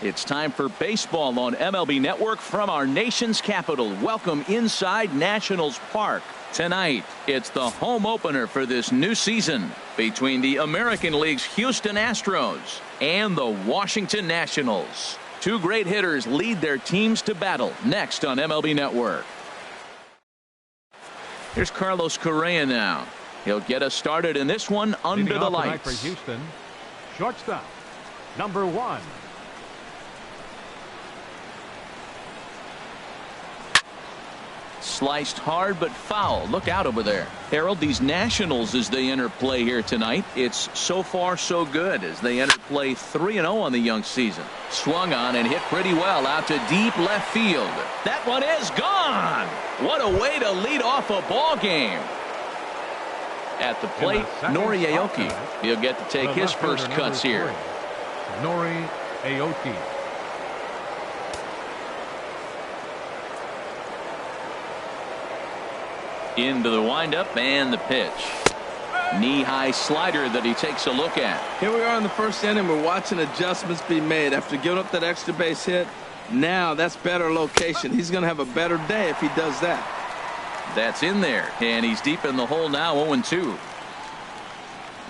It's time for baseball on MLB Network from our nation's capital. Welcome inside Nationals Park. Tonight, it's the home opener for this new season between the American League's Houston Astros and the Washington Nationals. Two great hitters lead their teams to battle next on MLB Network. Here's Carlos Correa now. He'll get us started in this one under the lights. For Houston, shortstop, number 1. Sliced hard but foul. Look out over there. Harold, these Nationals as they enter play here tonight, it's so far so good as they enter play 3-0 on the young season. Swung on and hit pretty well out to deep left field. That one is gone. What a way to lead off a ball game. At the plate, Nori Aoki. He'll get to take his first cuts here. Nori Aoki. Into the windup and the pitch. Knee-high slider that he takes a look at. Here we are in the first inning. We're watching adjustments be made after giving up that extra base hit. Now that's better location. He's going to have a better day if he does that. That's in there, and he's deep in the hole now, 0-2.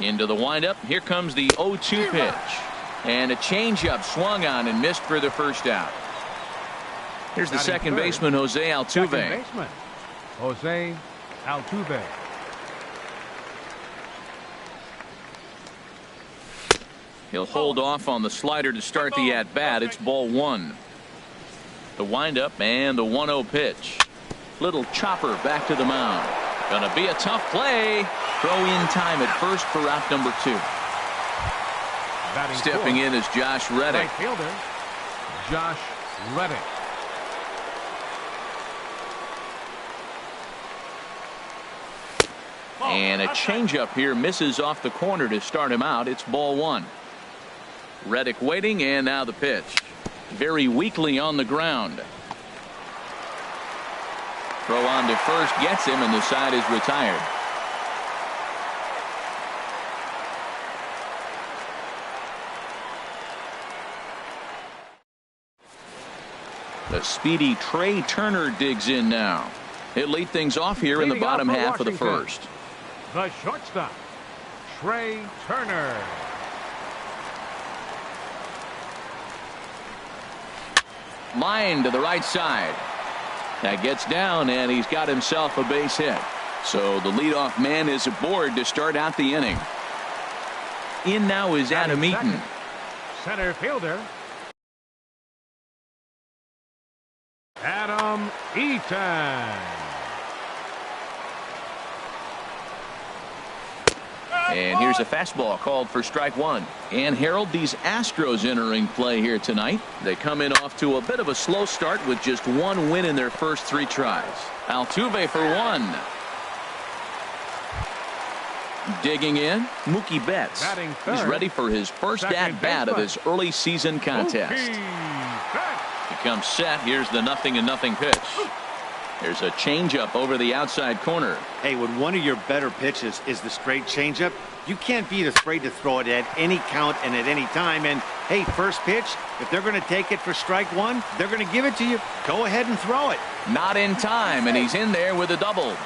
Into the windup. Here comes the 0-2 pitch. And a changeup swung on and missed for the first out. Here's the second baseman, Jose Altuve. Jose Altuve. He'll hold off on the slider to start the at-bat. It's ball 1. The windup and the 1-0 pitch. Little chopper back to the mound. Gonna be a tough play. Throw in time at first for out number 2. Stepping in is Josh Reddick. Right fielder, Josh Reddick. And a changeup here misses off the corner to start him out. It's ball 1. Reddick waiting, and now the pitch. Very weakly on the ground. Throw on to first gets him, and the side is retired. The speedy Trey Turner digs in now. He'll lead things off here in the bottom half of the first. The shortstop, Trey Turner. Line to the right side. That gets down, and he's got himself a base hit. So the leadoff man is aboard to start out the inning. In now is Adam Eaton. Center fielder, Adam Eaton. And here's a fastball called for strike 1. And Harold, these Astros entering play here tonight. They come in off to a bit of a slow start with just 1 win in their first 3 tries. Altuve for 1. Digging in, Mookie Betts. He's ready for his first at-bat of this early season contest. He comes set. Here's the 0-0 pitch. There's a changeup over the outside corner. Hey, when one of your better pitches is the straight changeup, you can't be afraid to throw it at any count and at any time. And hey, first pitch, if they're going to take it for strike 1, they're going to give it to you. Go ahead and throw it. Not in time, and he's in there with a double.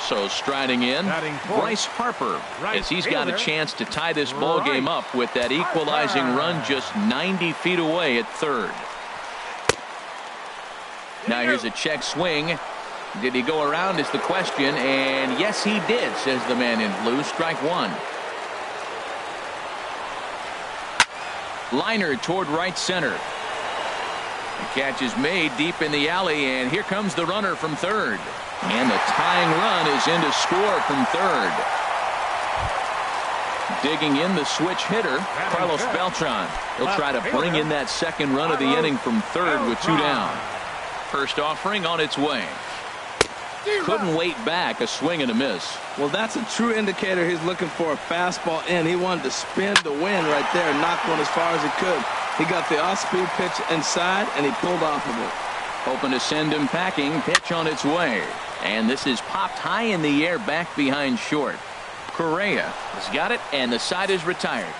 So striding in, Bryce Harper, as he's got a chance to tie this ball game up with that equalizing run just 90 feet away at third. Now here's a check swing. Did he go around is the question, and yes he did, says the man in blue. Strike 1. Liner toward right center. The catch is made deep in the alley, and here comes the runner from third. And the tying run is in to score from third. Digging in the switch hitter, Carlos Beltran. He'll try to bring in that second run of the inning from third with 2 down. First offering on its way. Couldn't wait back. A swing and a miss. Well, that's a true indicator he's looking for a fastball in. He wanted to spin the wind right there and knock one as far as he could. He got the off-speed pitch inside, and he pulled off of it. Hoping to send him packing. Pitch on its way. And this is popped high in the air back behind short. Correa has got it, and the side is retired.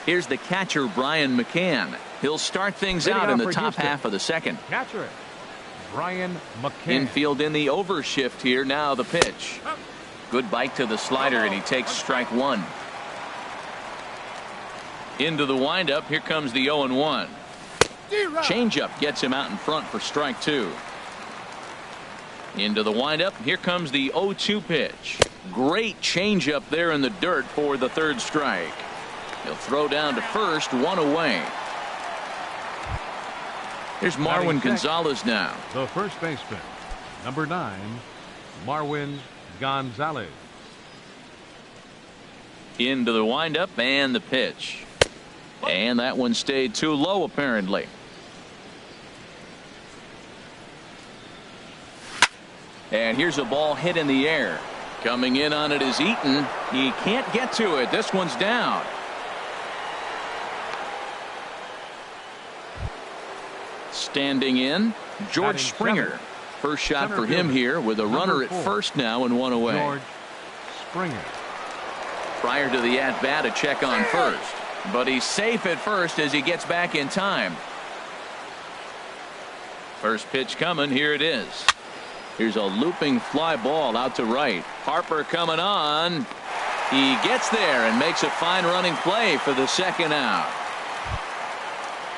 Here's the catcher, Brian McCann. He'll start things Leading out in off the for top Houston. half of the second. Catcher, Brian McCann. Infield in the overshift here. Now the pitch. Good bite to the slider, and he takes strike one. Into the windup. Here comes the 0-1. Changeup gets him out in front for strike two. Into the windup. Here comes the 0-2 pitch. Great changeup there in the dirt for the third strike. He'll throw down to first, one away. Here's Marwin Gonzalez now. The first baseman, number 9, Marwin Gonzalez. Into the windup and the pitch. And that one stayed too low, apparently. And here's a ball hit in the air. Coming in on it is Eaton. He can't get to it. This one's down. Standing in, George Springer. First shot for him here with a runner at first now and one away. George Springer. Prior to the at-bat, a check on first. But he's safe at first as he gets back in time. First pitch coming. Here it is. Here's a looping fly ball out to right. Harper coming on. He gets there and makes a fine running play for the second out.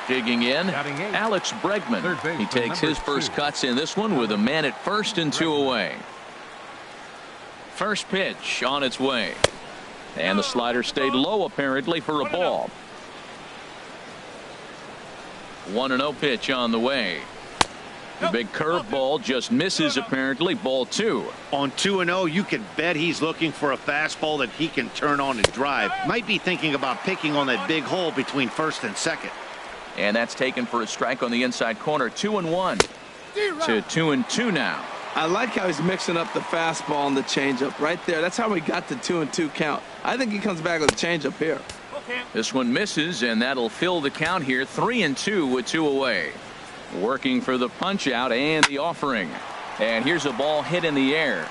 Digging in, Alex Bregman. He takes his first cuts in this one with a man at first and two away. First pitch on its way. And the slider stayed low apparently for a ball. 1-0 pitch on the way. The big curveball just misses apparently. Ball two. On 2-0, you can bet he's looking for a fastball that he can turn on and drive. Might be thinking about picking on that big hole between first and second. And that's taken for a strike on the inside corner. 2-1 to 2-2 now. I like how he's mixing up the fastball and the changeup right there. That's how we got the 2-2 count. I think he comes back with a changeup here. This one misses, and that'll fill the count here. 3-2 with two away. Working for the punch out and the offering. And here's a ball hit in the air.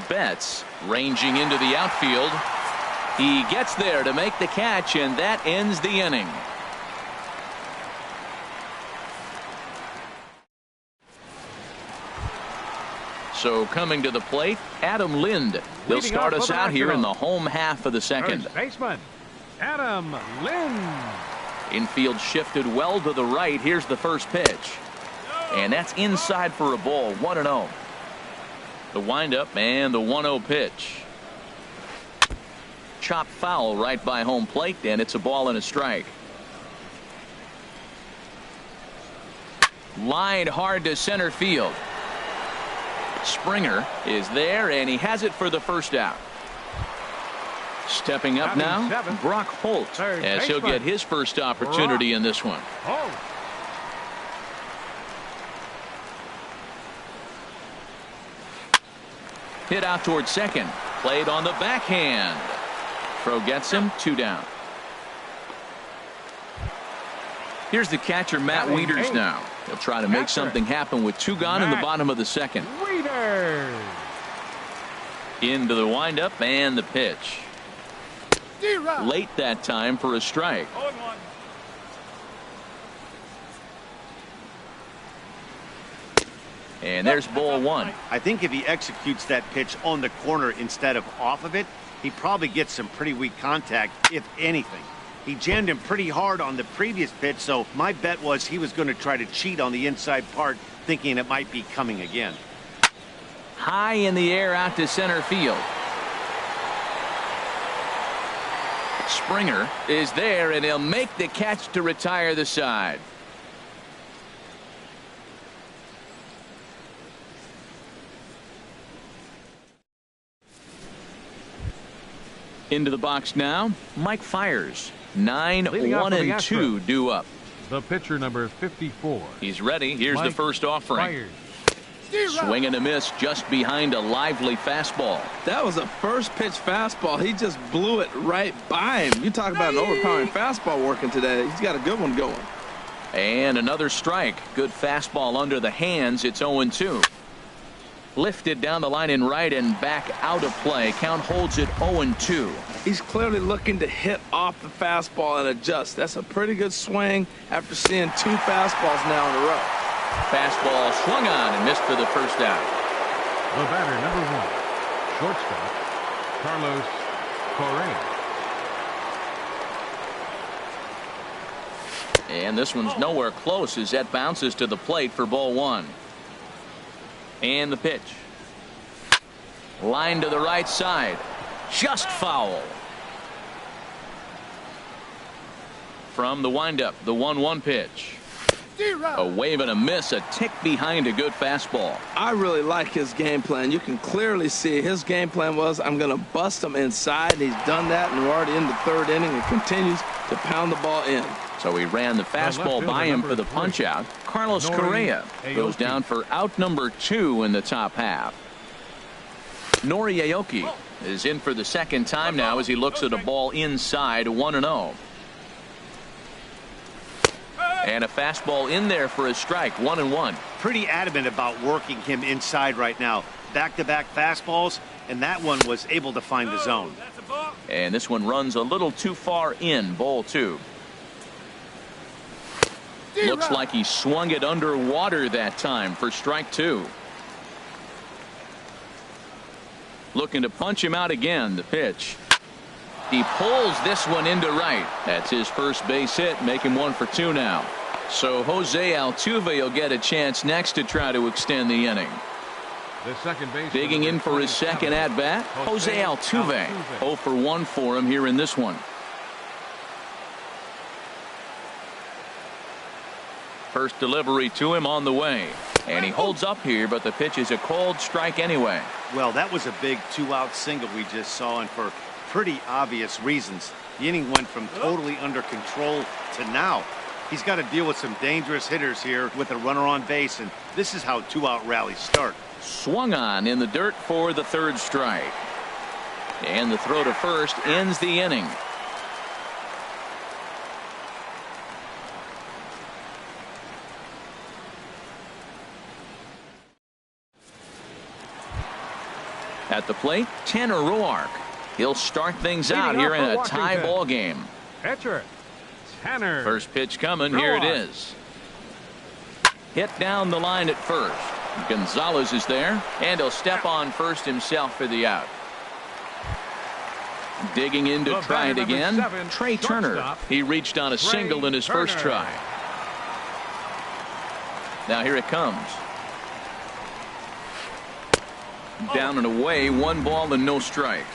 Betts ranging into the outfield. He gets there to make the catch, and that ends the inning. So coming to the plate, Adam Lind. They'll start us out here in the home half of the second. First baseman, Adam Lind. Infield shifted well to the right. Here's the first pitch. And that's inside for a ball. 1-0. The windup and the 1-0 pitch. Chopped foul right by home plate, and it's a ball and a strike. Lined hard to center field. Springer is there, and he has it for the first out. Stepping up now, Brock Holt, as he'll get his first opportunity in this one. Hit out towards second. Played on the backhand. Throw gets him, two down. Here's the catcher, Matt Wieters now. He'll try to make something happen with two gone in the bottom of the second. Into the windup and the pitch. Late that time for a strike. And there's ball one. I think if he executes that pitch on the corner instead of off of it, he probably gets some pretty weak contact, if anything. He jammed him pretty hard on the previous pitch, so my bet was he was going to try to cheat on the inside part, thinking it might be coming again. High in the air out to center field. Springer is there, and he'll make the catch to retire the side. Into the box now, Mike Fiers. 9-1-2 due up. The pitcher, number 54. He's ready. Here's the first offering. Swing and a miss just behind a lively fastball. That was a first pitch fastball. He just blew it right by him. You talk about an overpowering fastball working today. He's got a good one going. And another strike. Good fastball under the hands. It's 0-2. Lifted down the line in right and back out of play. Count holds it 0-2. He's clearly looking to hit off the fastball and adjust. That's a pretty good swing after seeing 2 fastballs now in a row. Fastball swung on and missed for the first out. The batter, number 1, shortstop, Carlos Correa. And this one's nowhere close as that bounces to the plate for ball 1. And the pitch. Line to the right side. Just foul. From the windup, the 1-1 pitch. A wave and a miss, a tick behind a good fastball. I really like his game plan. You can clearly see his game plan was, I'm going to bust him inside. He's done that, and we're already in the 3rd inning and continues to pound the ball in. So he ran the fastball by him for the punch out. Carlos Correa goes down for out number 2 in the top half. Nori Aoki is in for the 2nd time now as he looks at a ball inside, 1-0. And a fastball in there for a strike, 1-1. Pretty adamant about working him inside right now. Back-to-back fastballs, and that one was able to find the zone. And this one runs a little too far in, ball 2. Looks like he swung it underwater that time for strike 2. Looking to punch him out again, the pitch. He pulls this one into right. That's his first base hit, making 1 for 2 now. So Jose Altuve will get a chance next to try to extend the inning. The second base Digging in for his 2nd at bat, Jose Altuve. 0 for 1 for him here in this one. First delivery to him on the way. And he holds up here, but the pitch is a cold strike anyway. Well, that was a big 2-out single we just saw, and for pretty obvious reasons. The inning went from totally under control to now. He's got to deal with some dangerous hitters here with a runner on base, and this is how 2-out rallies start. Swung on in the dirt for the 3rd strike. And the throw to first ends the inning. At the plate, Tanner Roark. He'll start things out here in a tie ball game. Pitcher, Tanner. First pitch coming. Here it is. Hit down the line at first. Gonzalez is there, and he'll step on first himself for the out. Digging in to try it again, 7, Trey Turner. He reached on a single in his first try. Now here it comes. Down and away, 1 ball and no strikes.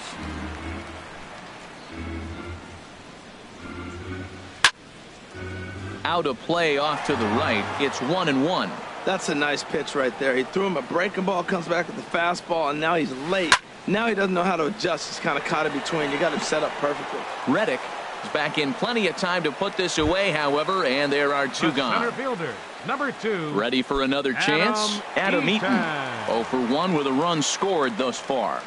Out of play off to the right. It's 1-1. That's a nice pitch right there. He threw him a breaking ball, comes back with the fastball, and now he's late. Now he doesn't know how to adjust. He's kind of caught in between. You got him set up perfectly. Reddick is back in plenty of time to put this away, however, and there are 2 gone. Center fielder, number 2. Ready for another chance? Adam Eaton. 0 for 1 with a run scored thus far.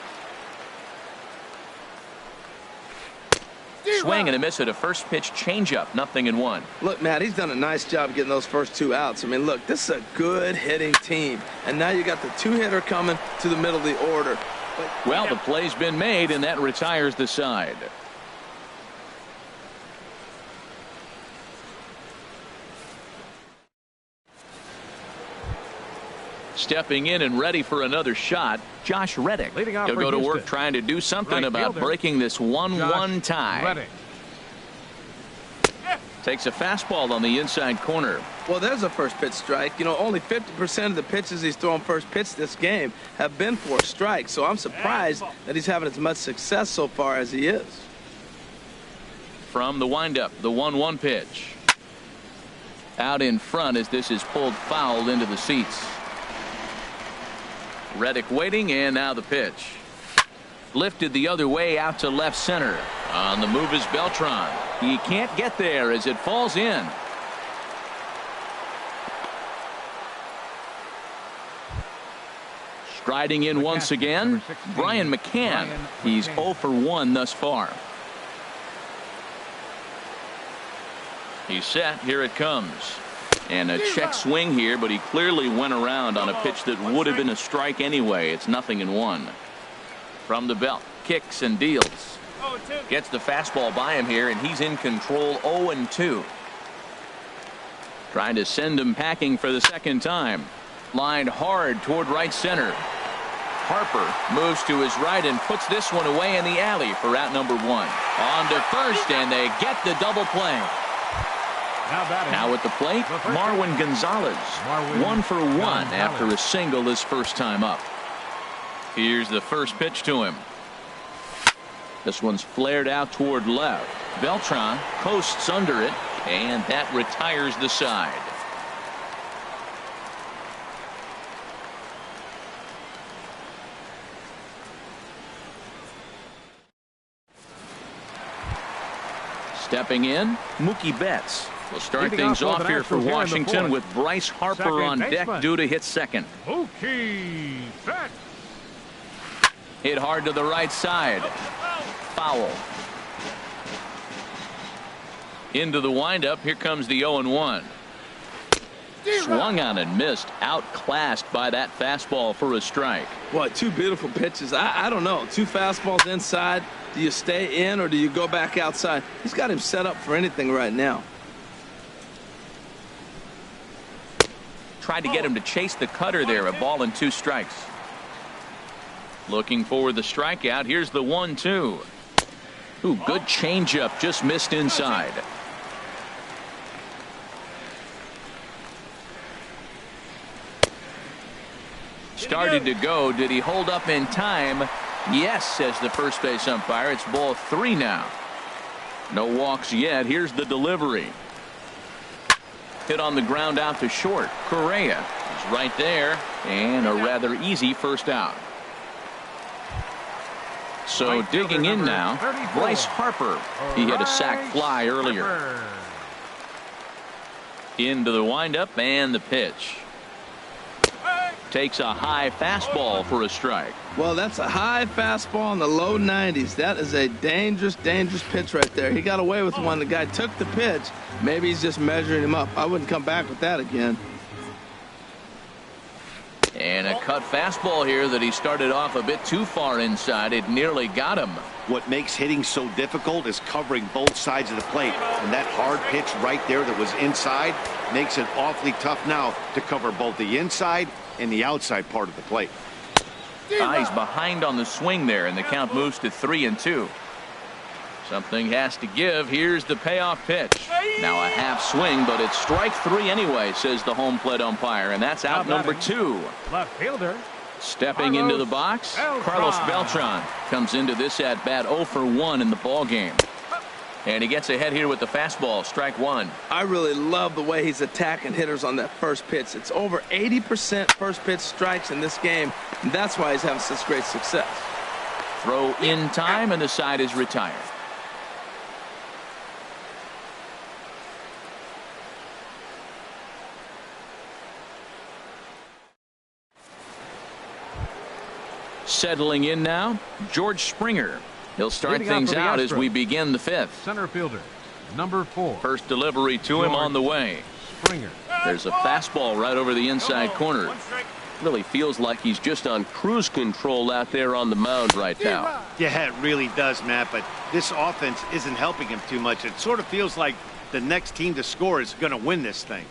Swing and a miss at a first pitch changeup, 0-1. Look, Matt, he's done a nice job getting those first 2 outs. I mean, look, this is a good hitting team. And now you got the 2-hitter coming to the middle of the order. Well, the play's been made, and that retires the side. Stepping in and ready for another shot, Josh Reddick. He'll go to work trying to do something about breaking this 1-1 tie. Takes a fastball on the inside corner. Well, there's a first pitch strike. You know, only 50% of the pitches he's thrown first pitch this game have been for a strike. So I'm surprised that he's having as much success so far as he is. From the windup, the 1-1 pitch. Out in front as this is pulled foul into the seats. Reddick waiting, and now the pitch. Lifted the other way out to left center. On the move is Beltran. He can't get there as it falls in. Striding in once again, Brian McCann. He's 0 for 1 thus far. He's set. Here it comes. And a check swing here, but he clearly went around on a pitch that would have been a strike anyway. It's 0-1. From the belt, kicks and deals. Gets the fastball by him here, and he's in control. 0-2. Trying to send him packing for the second time. Lined hard toward right center. Harper moves to his right and puts this one away in the alley for out number 1. On to first, and they get the double play. Now at the plate, Marwin Gonzalez. 1 for 1 after a single his first time up. Here's the first pitch to him. This one's flared out toward left. Beltran coasts under it, and that retires the side. Stepping in, Mookie Betts. We'll start things off here for Washington with Bryce Harper on deck due to hit second. Mookie Betts. Hit hard to the right side. Foul. Into the windup. Here comes the 0-1. Swung on and missed. Outclassed by that fastball for a strike. Boy, 2 beautiful pitches. I don't know. 2 fastballs inside. Do you stay in or do you go back outside? He's got him set up for anything right now. Tried to get him to chase the cutter there. A ball and 2 strikes. Looking for the strikeout. Here's the 1-2. Ooh, good changeup. Just missed inside. Started to go. Did he hold up in time? Yes, says the first base umpire. It's ball 3 now. No walks yet. Here's the delivery. Hit on the ground out to short. Correa is right there, and a rather easy first out. So digging in now, Bryce Harper. He had a sac fly earlier. Into the windup and the pitch. Takes a high fastball for a strike. Well, that's a high fastball in the low 90s. That is a dangerous, dangerous pitch right there. He got away with one. The guy took the pitch. Maybe he's just measuring him up. I wouldn't come back with that again. And a cut fastball here that he started off a bit too far inside. It nearly got him. What makes hitting so difficult is covering both sides of the plate. And that hard pitch right there that was inside makes it awfully tough now to cover both the inside and the outside part of the plate. He's behind on the swing there, and the count moves to 3-2. Something has to give. Here's the payoff pitch. Now a half swing, but it's strike 3 anyway, says the home plate umpire, and that's out number 2. Left fielder. Stepping into the box, Carlos Beltran comes into this at bat 0 for 1 in the ball game. And he gets ahead here with the fastball, strike 1. I really love the way he's attacking hitters on that first pitch. It's over 80% first pitch strikes in this game, and that's why he's having such great success. Throw in time, and the side is retired. Settling in now, George Springer. He'll start things out as we begin the 5th. Center fielder, number 4. First delivery to him on the way. Springer. There's a fastball right over the inside corner. Really feels like he's just on cruise control out there on the mound right now. Yeah, it really does, Matt, but this offense isn't helping him too much. It sort of feels like the next team to score is going to win this thing.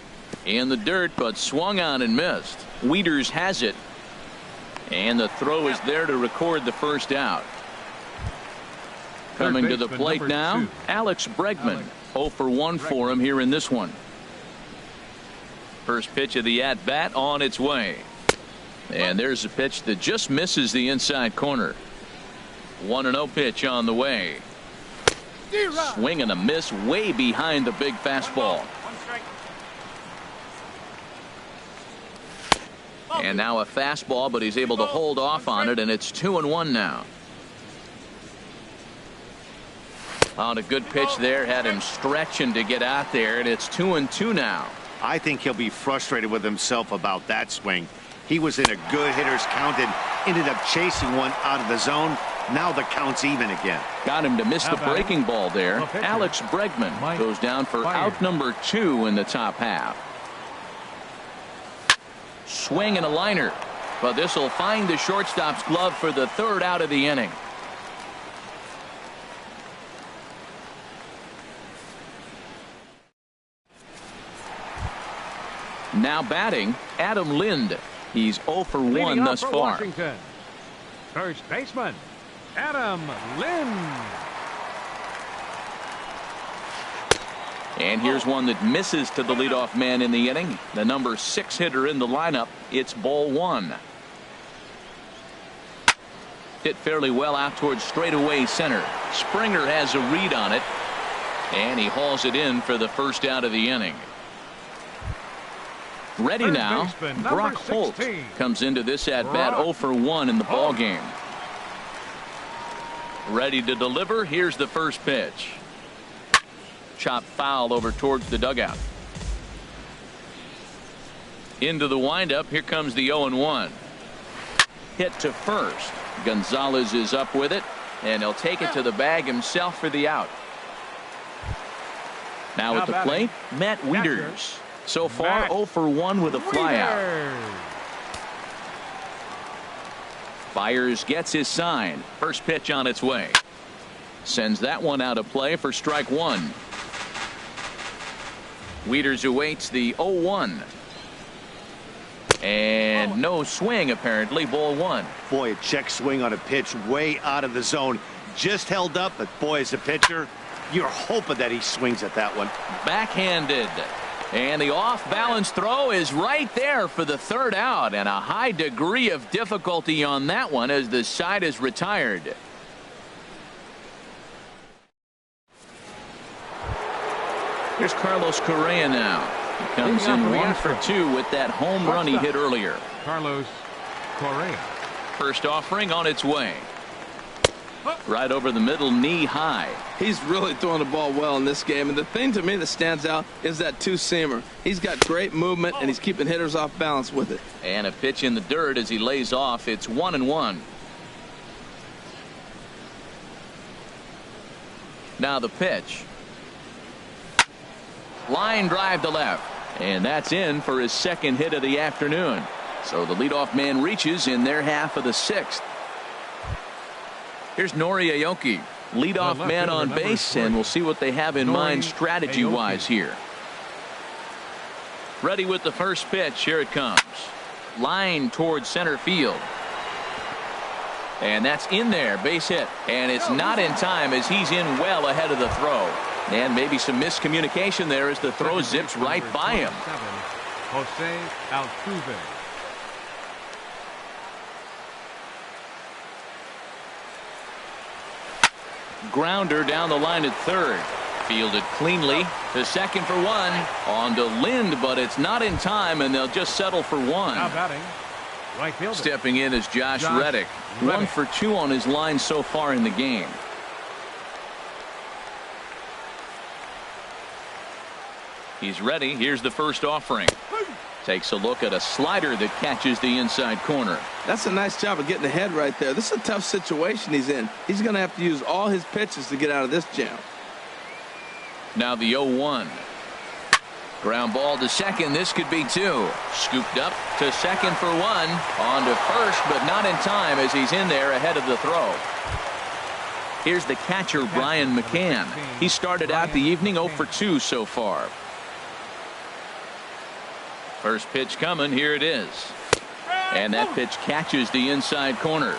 In the dirt, but swung on and missed. Wieters has it. And the throw is there to record the first out. Coming to the plate now, Alex Bregman. 0 for 1 for him here in this one. First pitch of the at-bat on its way. And there's a pitch that just misses the inside corner. 1-0 pitch on the way. Swing and a miss way behind the big fastball. And now a fastball, but he's able to hold off on it, and it's 2-1 now. On a good pitch there, had him stretching to get out there, and it's 2-2 now. I think he'll be frustrated with himself about that swing. He was in a good hitter's count and ended up chasing one out of the zone. Now the count's even again. Got him to miss the breaking ball there. Alex Bregman goes down for out number 2 in the top half. Swing and a liner. But this will find the shortstop's glove for the third out of the inning. Now batting, Adam Lind. He's 0 for 1 thus far. Washington, first baseman, Adam Lind. And here's one that misses to the leadoff man in the inning. The number 6 hitter in the lineup. It's ball 1. Hit fairly well out towards straightaway center. Springer has a read on it. And he hauls it in for the first out of the inning. Ready now, Brock Holt comes into this at-bat 0 for 1 in the ball game. Ready to deliver. Here's the first pitch. Chop foul over towards the dugout. Into the windup. Here comes the 0-1. Hit to first. Gonzalez is up with it, and he'll take it to the bag himself for the out. Now at the plate, Matt Wieters. So far, 0 for 1 with a flyout. Byers gets his sign. First pitch on its way. Sends that one out of play for strike 1. Wieters awaits the 0-1. And no swing, apparently. Ball 1. Boy, a check swing on a pitch way out of the zone. Just held up, but boy, as a pitcher, you're hoping that he swings at that one. Backhanded. And the off-balance throw is right there for the third out, and a high degree of difficulty on that one as the side is retired. Here's Carlos Correa now. He comes in 1 for 2 with that home run he hit earlier. Carlos Correa. First offering on its way. Right over the middle, knee high. He's really throwing the ball well in this game. And the thing to me that stands out is that two-seamer. He's got great movement, and he's keeping hitters off balance with it. And a pitch in the dirt as he lays off. It's 1-1. Now the pitch. Line drive to left. And that's in for his second hit of the afternoon. So the leadoff man reaches in their half of the 6th. Here's Nori Aoki, leadoff man on base, and we'll see what they have in mind strategy-wise here. Ready with the first pitch. Here it comes. Line towards center field. And that's in there. Base hit. And it's not in time as he's in well ahead of the throw. And maybe some miscommunication there as the throw zips right by him. Jose Altuve. Grounder down the line at third. Fielded cleanly to second for 1. On to Lind, but it's not in time, and they'll just settle for 1. Now batting, right fielder. Stepping in is Josh Reddick. 1 for 2 on his line so far in the game. He's ready. Here's the first offering. Takes a look at a slider that catches the inside corner. That's a nice job of getting ahead right there. This is a tough situation he's in. He's going to have to use all his pitches to get out of this jam. Now the 0-1. Ground ball to second. This could be 2. Scooped up to second for 1. On to first, but not in time as he's in there ahead of the throw. Here's the catcher, Brian McCann. He started out the evening 0 for 2 so far. First pitch coming. Here it is. And that pitch catches the inside corner.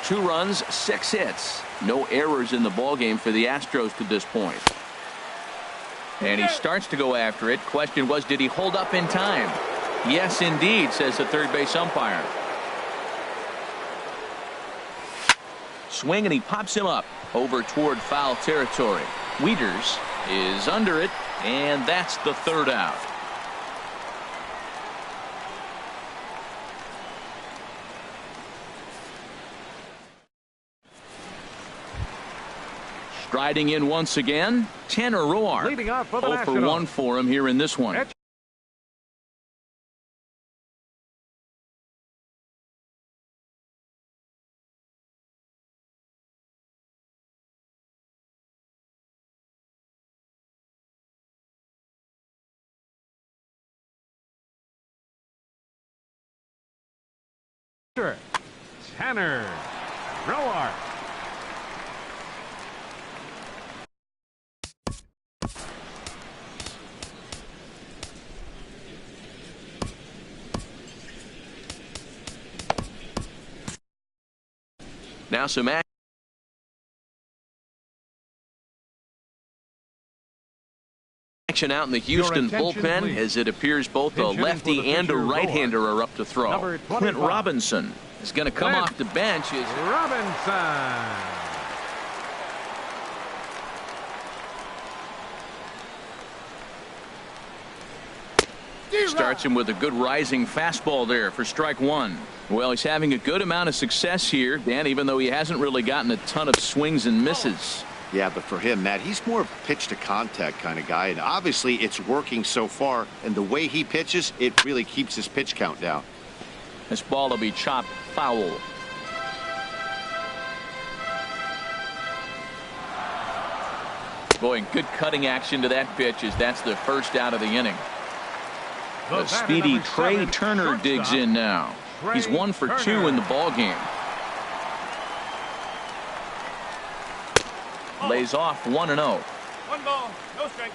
2 runs, 6 hits. No errors in the ballgame for the Astros to this point. And he starts to go after it. Question was, did he hold up in time? Yes, indeed, says the third base umpire. Swing, and he pops him up over toward foul territory. Wieters is under it, and that's the third out. Striding in once again, Tanner Roark. Leading off for the 0 for 1 for him here in this one. Tanner Roark. Now some action out in the Houston bullpen, please. as it appears both a lefty and a right-hander are up to throw. Number Clint 25. Robinson is going to come Clint off the bench. Robinson. Starts him with a good rising fastball there for strike one. Well, he's having a good amount of success here, Dan, even though he hasn't really gotten a ton of swings and misses. Yeah, but for him, Matt, he's more of a pitch-to-contact kind of guy, and obviously it's working so far, and the way he pitches, it really keeps his pitch count down. This ball will be chopped foul. Boy, good cutting action to that pitch, as that's the first out of the inning. The speedy Trey Turner digs in now. He's 1 for 2 in the ball game. Lays off 1-0. 1 ball, no strike.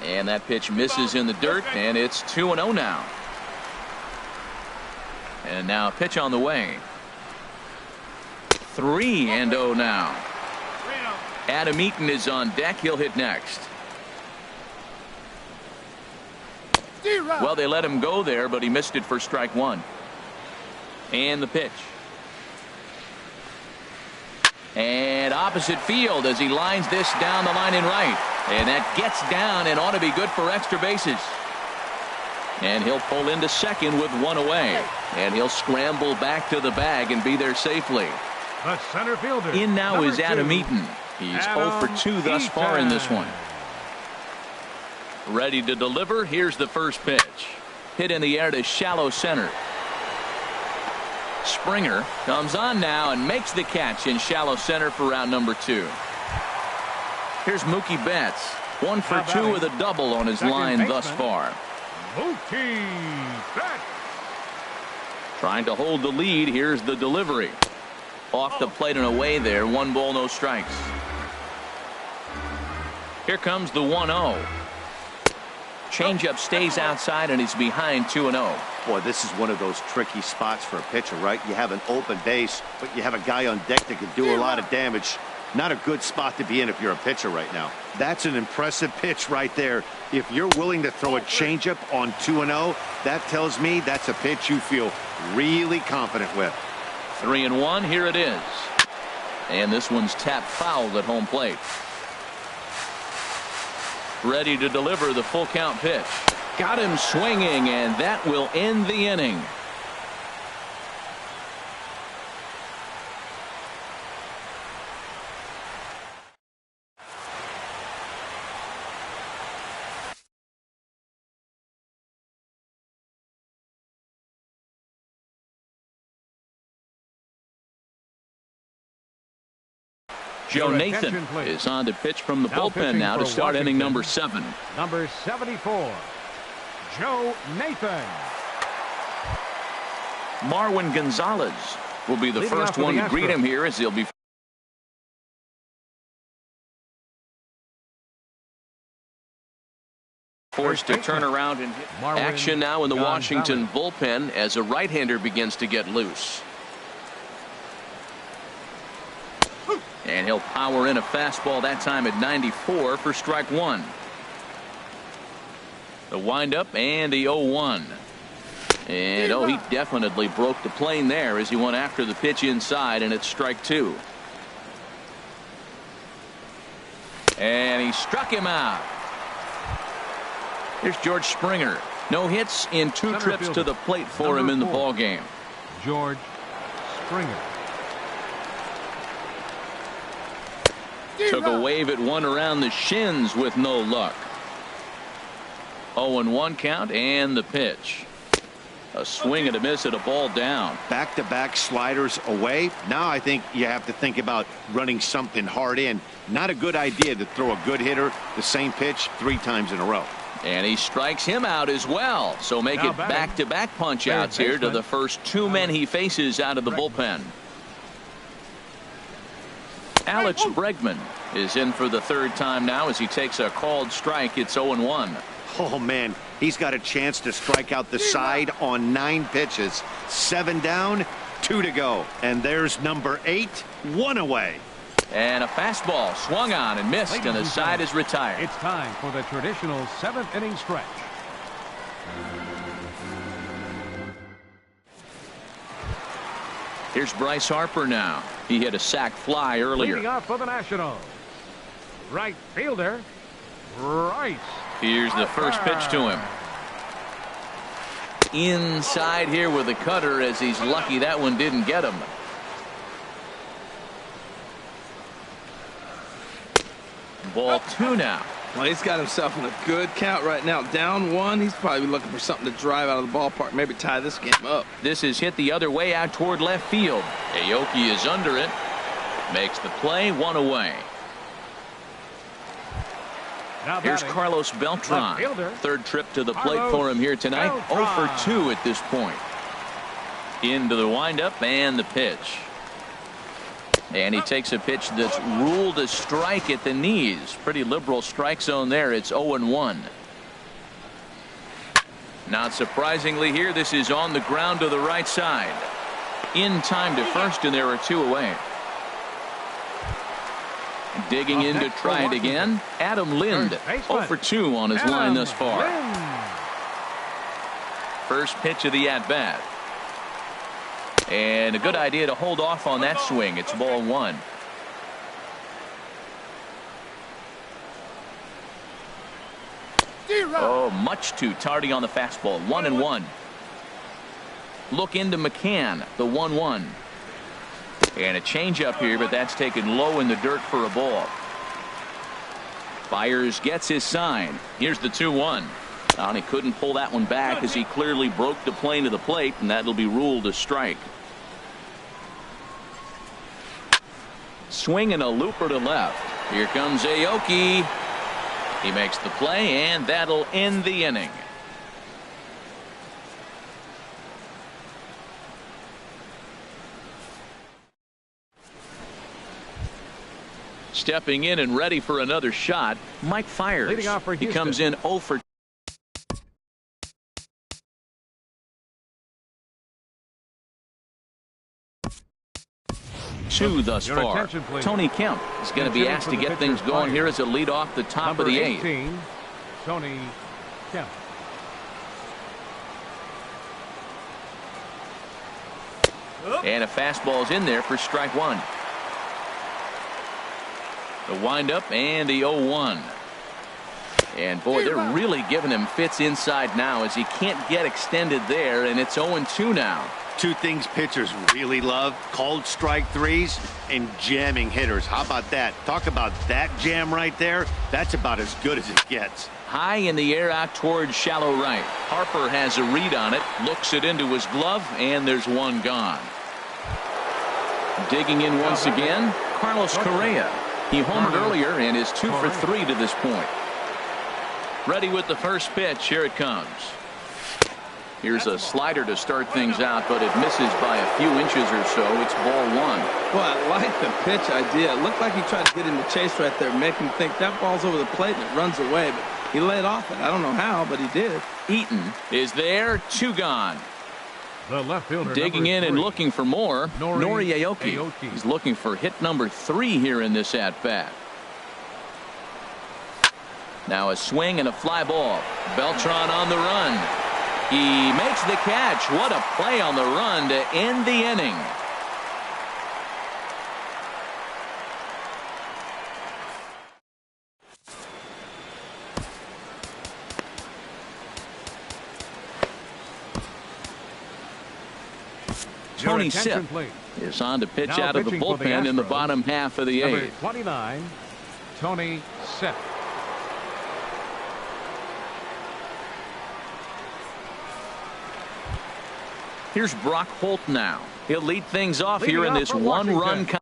And that pitch misses in the dirt, and it's 2-0 now. And now a pitch on the way. 3-0 now. Adam Eaton is on deck. He'll hit next. Well, they let him go there, but he missed it for strike one. And the pitch. And opposite field as he lines this down the line in right. And that gets down and ought to be good for extra bases. And he'll pull into second with one away. And he'll scramble back to the bag and be there safely. The center fielder. In now is Adam Eaton. He's 0 for 2 thus far in this one. Ready to deliver. Here's the first pitch. Hit in the air to shallow center. Springer comes on now and makes the catch in shallow center for round number 2. Here's Mookie Betts. 1 for 2 with a double on his line thus far. Mookie Betts. Trying to hold the lead. Here's the delivery. Off the plate and away there. 1 ball, no strikes. Here comes the 1-0. Changeup stays outside and he's behind 2-0. Boy, this is one of those tricky spots for a pitcher, right? You have an open base, but you have a guy on deck that can do a lot of damage. Not a good spot to be in if you're a pitcher right now. That's an impressive pitch right there. If you're willing to throw a changeup on 2-0, that tells me that's a pitch you feel really confident with. 3-1. Here it is. And this one's tapped foul at home plate. Ready to deliver the full count pitch. Got him swinging, and that will end the inning. Joe Nathan is on to pitch from the bullpen now to start inning number 7. Number 74, Joe Nathan. Marwin Gonzalez will be the Leading first off for one the to greet Astros. him here, as he'll be forced to turn around and hit. Marwin Action now in the Gonzalez. Washington bullpen as a right-hander begins to get loose. And he'll power in a fastball, that time at 94 for strike one. The windup and the 0-1. And he definitely broke the plane there as he went after the pitch inside, and it's strike 2. And he struck him out. Here's George Springer. No hits in 2 Center trips to fielder, the plate for number him in the 4, ball game. George Springer. Took a wave at one around the shins with no luck. 0-1 count and the pitch. A swing and a miss at a ball down. Back-to-back sliders away. Now I think you have to think about running something hard in. Not a good idea to throw a good hitter the same pitch 3 times in a row. And he strikes him out as well. So make Now it batting. back-to-back punch-outs here to the first two men he faces out of the bullpen. Alex Bregman is in for the third time now as he takes a called strike. It's 0-1. Oh, man, he's got a chance to strike out the side on 9 pitches. 7 down, 2 to go. And there's number 8, 1 away. And a fastball swung on and missed, Ladies and the and side gentlemen, is retired. It's time for the traditional 7th inning stretch. Here's Bryce Harper now. He hit a sac fly Leading earlier. off for the Nationals, right fielder, Bryce. Here's the first pitch to him. Inside here with a cutter, as he's lucky that one didn't get him. Ball 2 now. Well, he's got himself in a good count right now. Down 1. He's probably looking for something to drive out of the ballpark. Maybe tie this game up. This is hit the other way out toward left field. Aoki is under it. Makes the play, 1 away. Now Here's batting, Carlos Beltran. left fielder, Third trip to the plate Carlos for him here tonight. 0 for Beltran. 2 at this point. Into the windup and the pitch. And he takes a pitch that's ruled a strike at the knees. Pretty liberal strike zone there. It's 0-1. Not surprisingly here, this is on the ground to the right side. In time to first, and there are 2 away. Digging in to try it again. Adam Lind, 0 for 2 on his line thus far. First pitch of the at-bat. And a good idea to hold off on that swing. It's ball 1. Oh, much too tardy on the fastball. 1-1. Look into McCann, the 1-1. And a changeup here, but that's taken low in the dirt for a ball. Byers gets his sign. Here's the 2-1. And he couldn't pull that one back as he clearly broke the plane of the plate, and that'll be ruled a strike. Swing and a looper to left. Here comes Aoki. He makes the play, and that'll end the inning. Stepping in and ready for another shot, Mike Fiers. Leading off for He Houston. comes in 0 for 2 thus Your far. attention, please. Tony Kemp is going to be Considered asked for to the get pitcher, things going Fiers. here as a lead off the top Number of the 8th. 18, Tony Kemp. And a fastball's in there for strike 1. The windup and the 0-1. And boy, they're really giving him fits inside now as he can't get extended there, and it's 0-2 now. 2 things pitchers really love: called strike 3s and jamming hitters. How about that? Talk about that jam right there. That's about as good as it gets. High in the air out towards shallow right. Harper has a read on it, looks it into his glove, and there's 1 gone. Digging in once again, Carlos Correa. He homered earlier and is 2 for 3 to this point. Ready with the first pitch. Here it comes. Here's a slider to start things out, but it misses by a few inches or so. It's ball 1. Well, I like the pitch idea. It looked like he tried to get him to chase right there, make him think that ball's over the plate and it runs away, but he laid off it. I don't know how, but he did. Eaton is there. 2 gone. The left fielder. Digging in and three. looking for more. Nori Aoki. Aoki. He's looking for hit number 3 here in this at-bat. Now a swing and a fly ball. Beltran on the run. He makes the catch. What a play on the run to end the inning. Your Tony attention, Sipp please. is on to pitch Now out of the pitching for the bullpen in the Astros, bottom half of the Number 8th. 29, Tony Sipp. Here's Brock Holt now. He'll lead things off Leading here in off this for one-run Washington.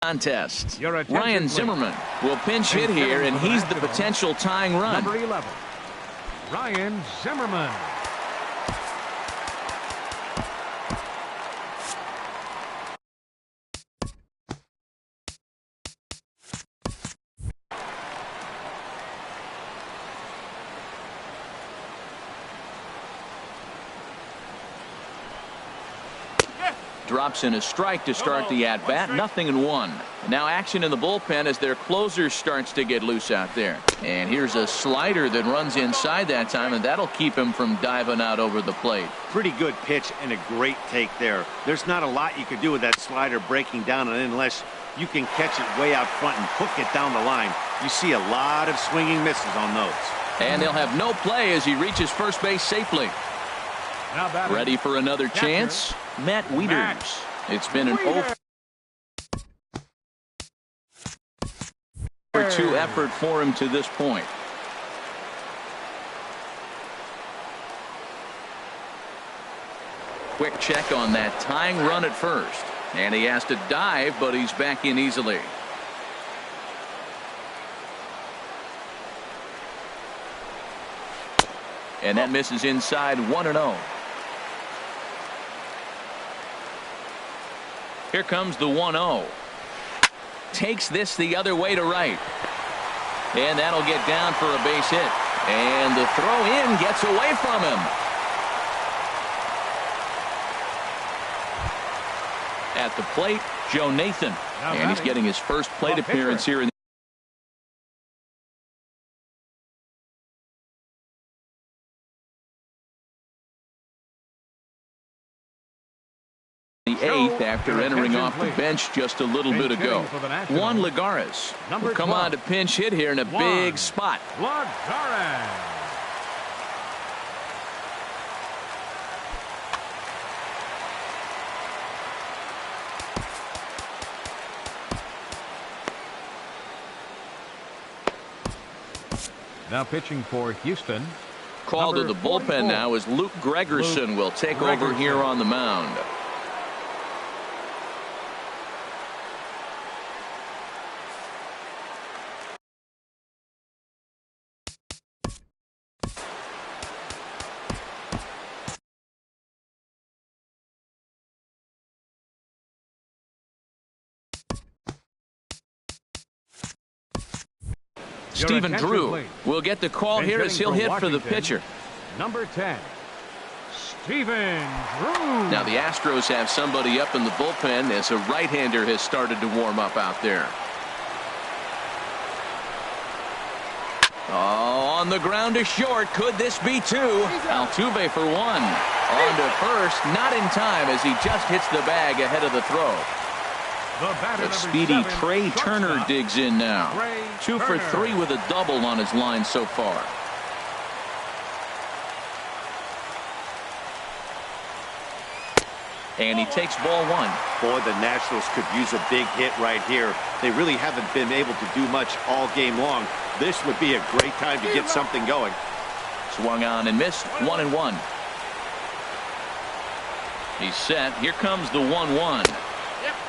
contest. Your attention, Ryan please. Zimmerman will pinch hit here, and he's the potential tying run. Number 11, Ryan Zimmerman. Drops in a strike to start the at-bat. 0-1. Now action in the bullpen as their closer starts to get loose out there. And here's a slider that runs inside that time, and that'll keep him from diving out over the plate. Pretty good pitch and a great take there. There's not a lot you can do with that slider breaking down unless you can catch it way out front and hook it down the line. You see a lot of swinging misses on those. And they'll have no play as he reaches first base safely. Now batting. Ready for another chance? Matt Wieters. It's been an 0-for-2 effort for him to this point. Quick check on that tying run at first. And he has to dive, but he's back in easily. And that misses inside. 1-0. Here comes the 1-0. Takes this the other way to right. And that'll get down for a base hit. And the throw in gets away from him. At the plate, Joe Nathan. And he's getting his first plate appearance here in the 8th after entering off the bench just a little bit ago. Juan Lagares will come on to pinch hit here in a big spot. Lagares. Now pitching for Houston. Called to the bullpen now as Luke Gregerson will take over here on the mound. Stephen Drew will get the call here as he'll hit for the pitcher. Number 10, Stephen Drew. Now the Astros have somebody up in the bullpen as a right-hander has started to warm up out there. Oh, on the ground to short. Could this be two? Altuve for one. On to first, not in time as he just hits the bag ahead of the throw. The speedy Trey Turner digs in now. 2 for 3 with a double on his line so far. And he takes ball one. Boy, the Nationals could use a big hit right here. They really haven't been able to do much all game long. This would be a great time to get something going. Swung on and missed. 1-1. He's set. Here comes the 1-1.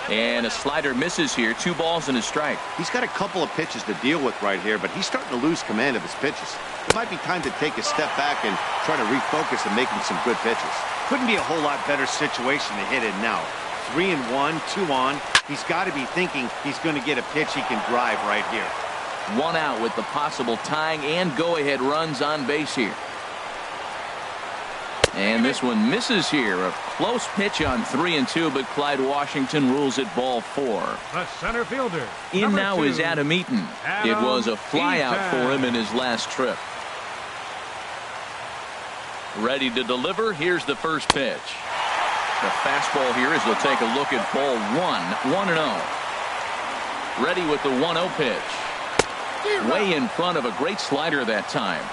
And a slider misses here. 2 balls and a strike. He's got a couple of pitches to deal with right here, but he's starting to lose command of his pitches. It might be time to take a step back and try to refocus and make him some good pitches. Couldn't be a whole lot better situation to hit in now. 3-1, 2 on. He's got to be thinking he's going to get a pitch he can drive right here. 1 out with the possible tying and go-ahead runs on base here. And this one misses here. A close pitch on 3-2, but Clyde Washington rules it ball 4. The center fielder. In now 2, is Adam Eaton. It was a flyout for him in his last trip. Ready to deliver. Here's the first pitch. The fastball here as they'll take a look at ball 1. 1-0. Ready with the 1-0 pitch. Way in front of a great slider that time.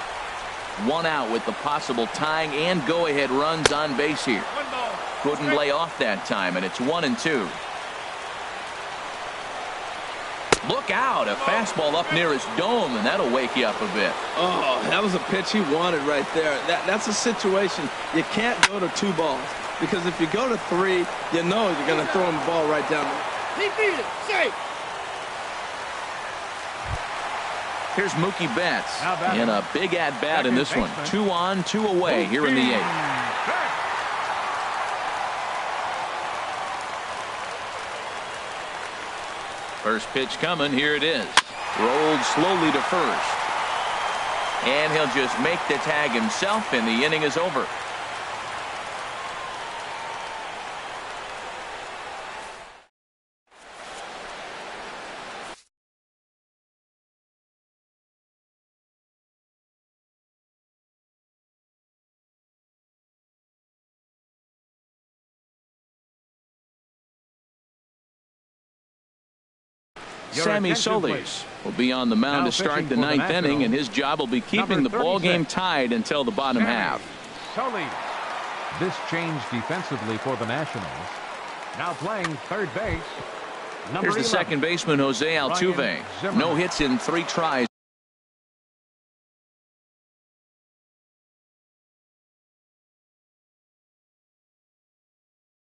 1 out with the possible tying and go-ahead runs on base here. Couldn't lay off that time, and it's 1-2. Look out, a fastball up near his dome, and that'll wake you up a bit. Oh, that was a pitch he wanted right there. That's a situation you can't go to 2 balls, because if you go to 3, you know you're going to throw him the ball right down. Here's Mookie Betts in a big at-bat in this one. 2 on, 2 away here in the 8th. First pitch coming. Here it is. Rolled slowly to first. And he'll just make the tag himself, and the inning is over. Sammy Solis will be on the mound to start the 9th inning, and his job will be keeping the ball game tied until the bottom half. Solis. This change defensively for the Nationals. Now playing third base. Here's the second baseman, Jose Altuve. No hits in 3 tries.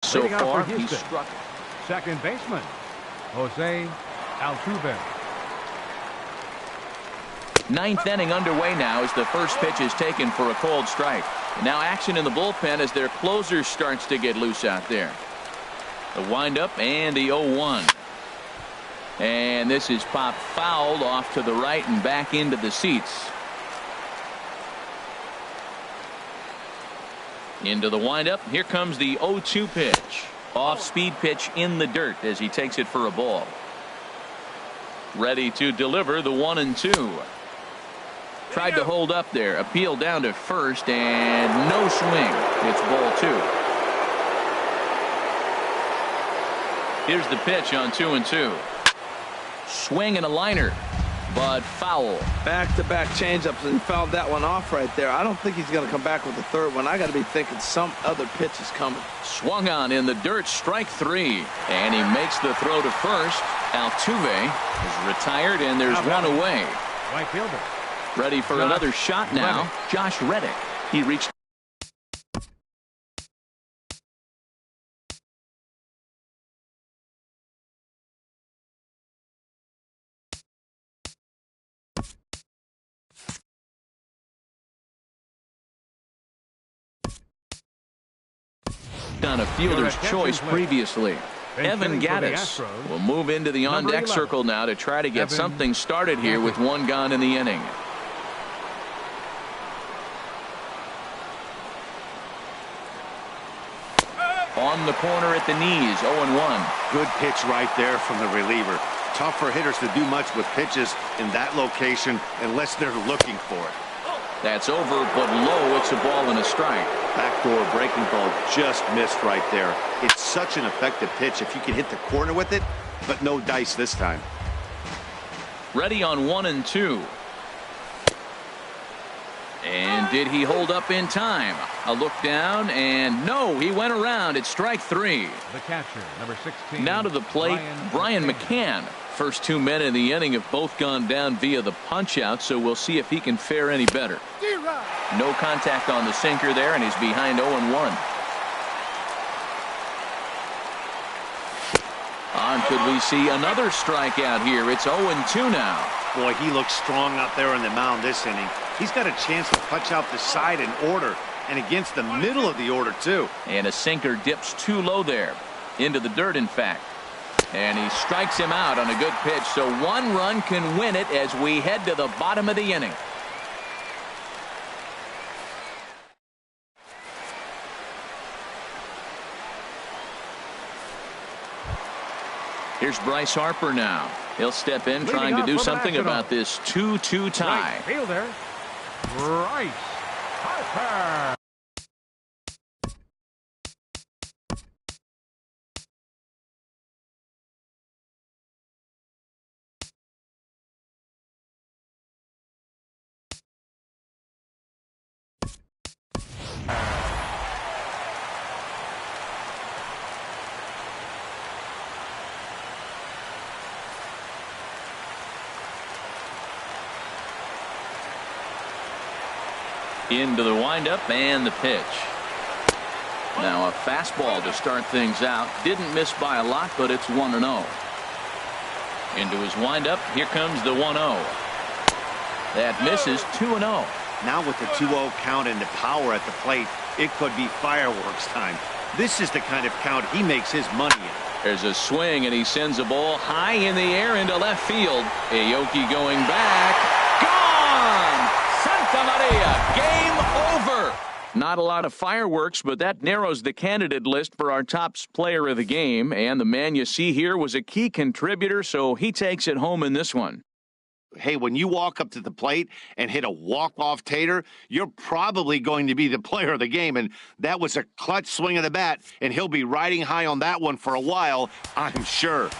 So far, he's struck. Second baseman, Jose Altuve. 9th inning underway now as the first pitch is taken for a cold strike. Now action in the bullpen as their closer starts to get loose out there. The windup and the 0-1. And this is popped fouled off to the right and back into the seats. Into the windup. Here comes the 0-2 pitch. Off-speed pitch in the dirt as he takes it for a ball. Ready to deliver the 1-2. Tried to hold up there. Appeal down to first and no swing. It's ball 2. Here's the pitch on 2-2. Swing and a liner, but foul. Back-to-back changeups, and he fouled that one off right there. I don't think he's going to come back with the third one. I got to be thinking some other pitch is coming. Swung on in the dirt, strike 3, and he makes the throw to first. Altuve is retired, and there's one away. Right fielder. Ready for another shot now. Josh Reddick. He reached. On a fielder's choice previously. Evan Gattis will move into the on-deck circle now to try to get something started here with 1 gone in the inning. On the corner at the knees, 0-1. Good pitch right there from the reliever. Tough for hitters to do much with pitches in that location unless they're looking for it. That's over, but low. It's a ball and a strike. Backdoor breaking ball just missed right there. It's such an effective pitch if you can hit the corner with it, but no dice this time. Ready on 1-2. And did he hold up in time? A look down, and no, he went around. It's strike 3. The catcher, number 16. Now to the plate, Brian McCann. First 2 men in the inning have both gone down via the punch-out, so we'll see if he can fare any better. No contact on the sinker there, and he's behind 0-1. On, could we see another strikeout here? It's 0-2 now. Boy, he looks strong out there on the mound this inning. He's got a chance to punch out the side in order, and against the middle of the order, too. And a sinker dips too low there. Into the dirt, in fact. And he strikes him out on a good pitch, so 1 run can win it as we head to the bottom of the inning. Here's Bryce Harper now. He'll step in trying to do something about this 2-2 tie. Right fielder, Bryce Harper. Into the windup and the pitch. Now a fastball to start things out. Didn't miss by a lot, but it's 1-0. Into his windup. Here comes the 1-0. That misses. 2-0. Now with the 2-0 count and the power at the plate, it could be fireworks time. This is the kind of count he makes his money in. There's a swing, and he sends a ball high in the air into left field. Aoki going back. Gone! Santa Maria, game over! Not a lot of fireworks, but that narrows the candidate list for our top player of the game. And the man you see here was a key contributor, so he takes it home in this one. Hey, when you walk up to the plate and hit a walk-off tater, you're probably going to be the player of the game. And that was a clutch swing of the bat, and he'll be riding high on that one for a while, I'm sure.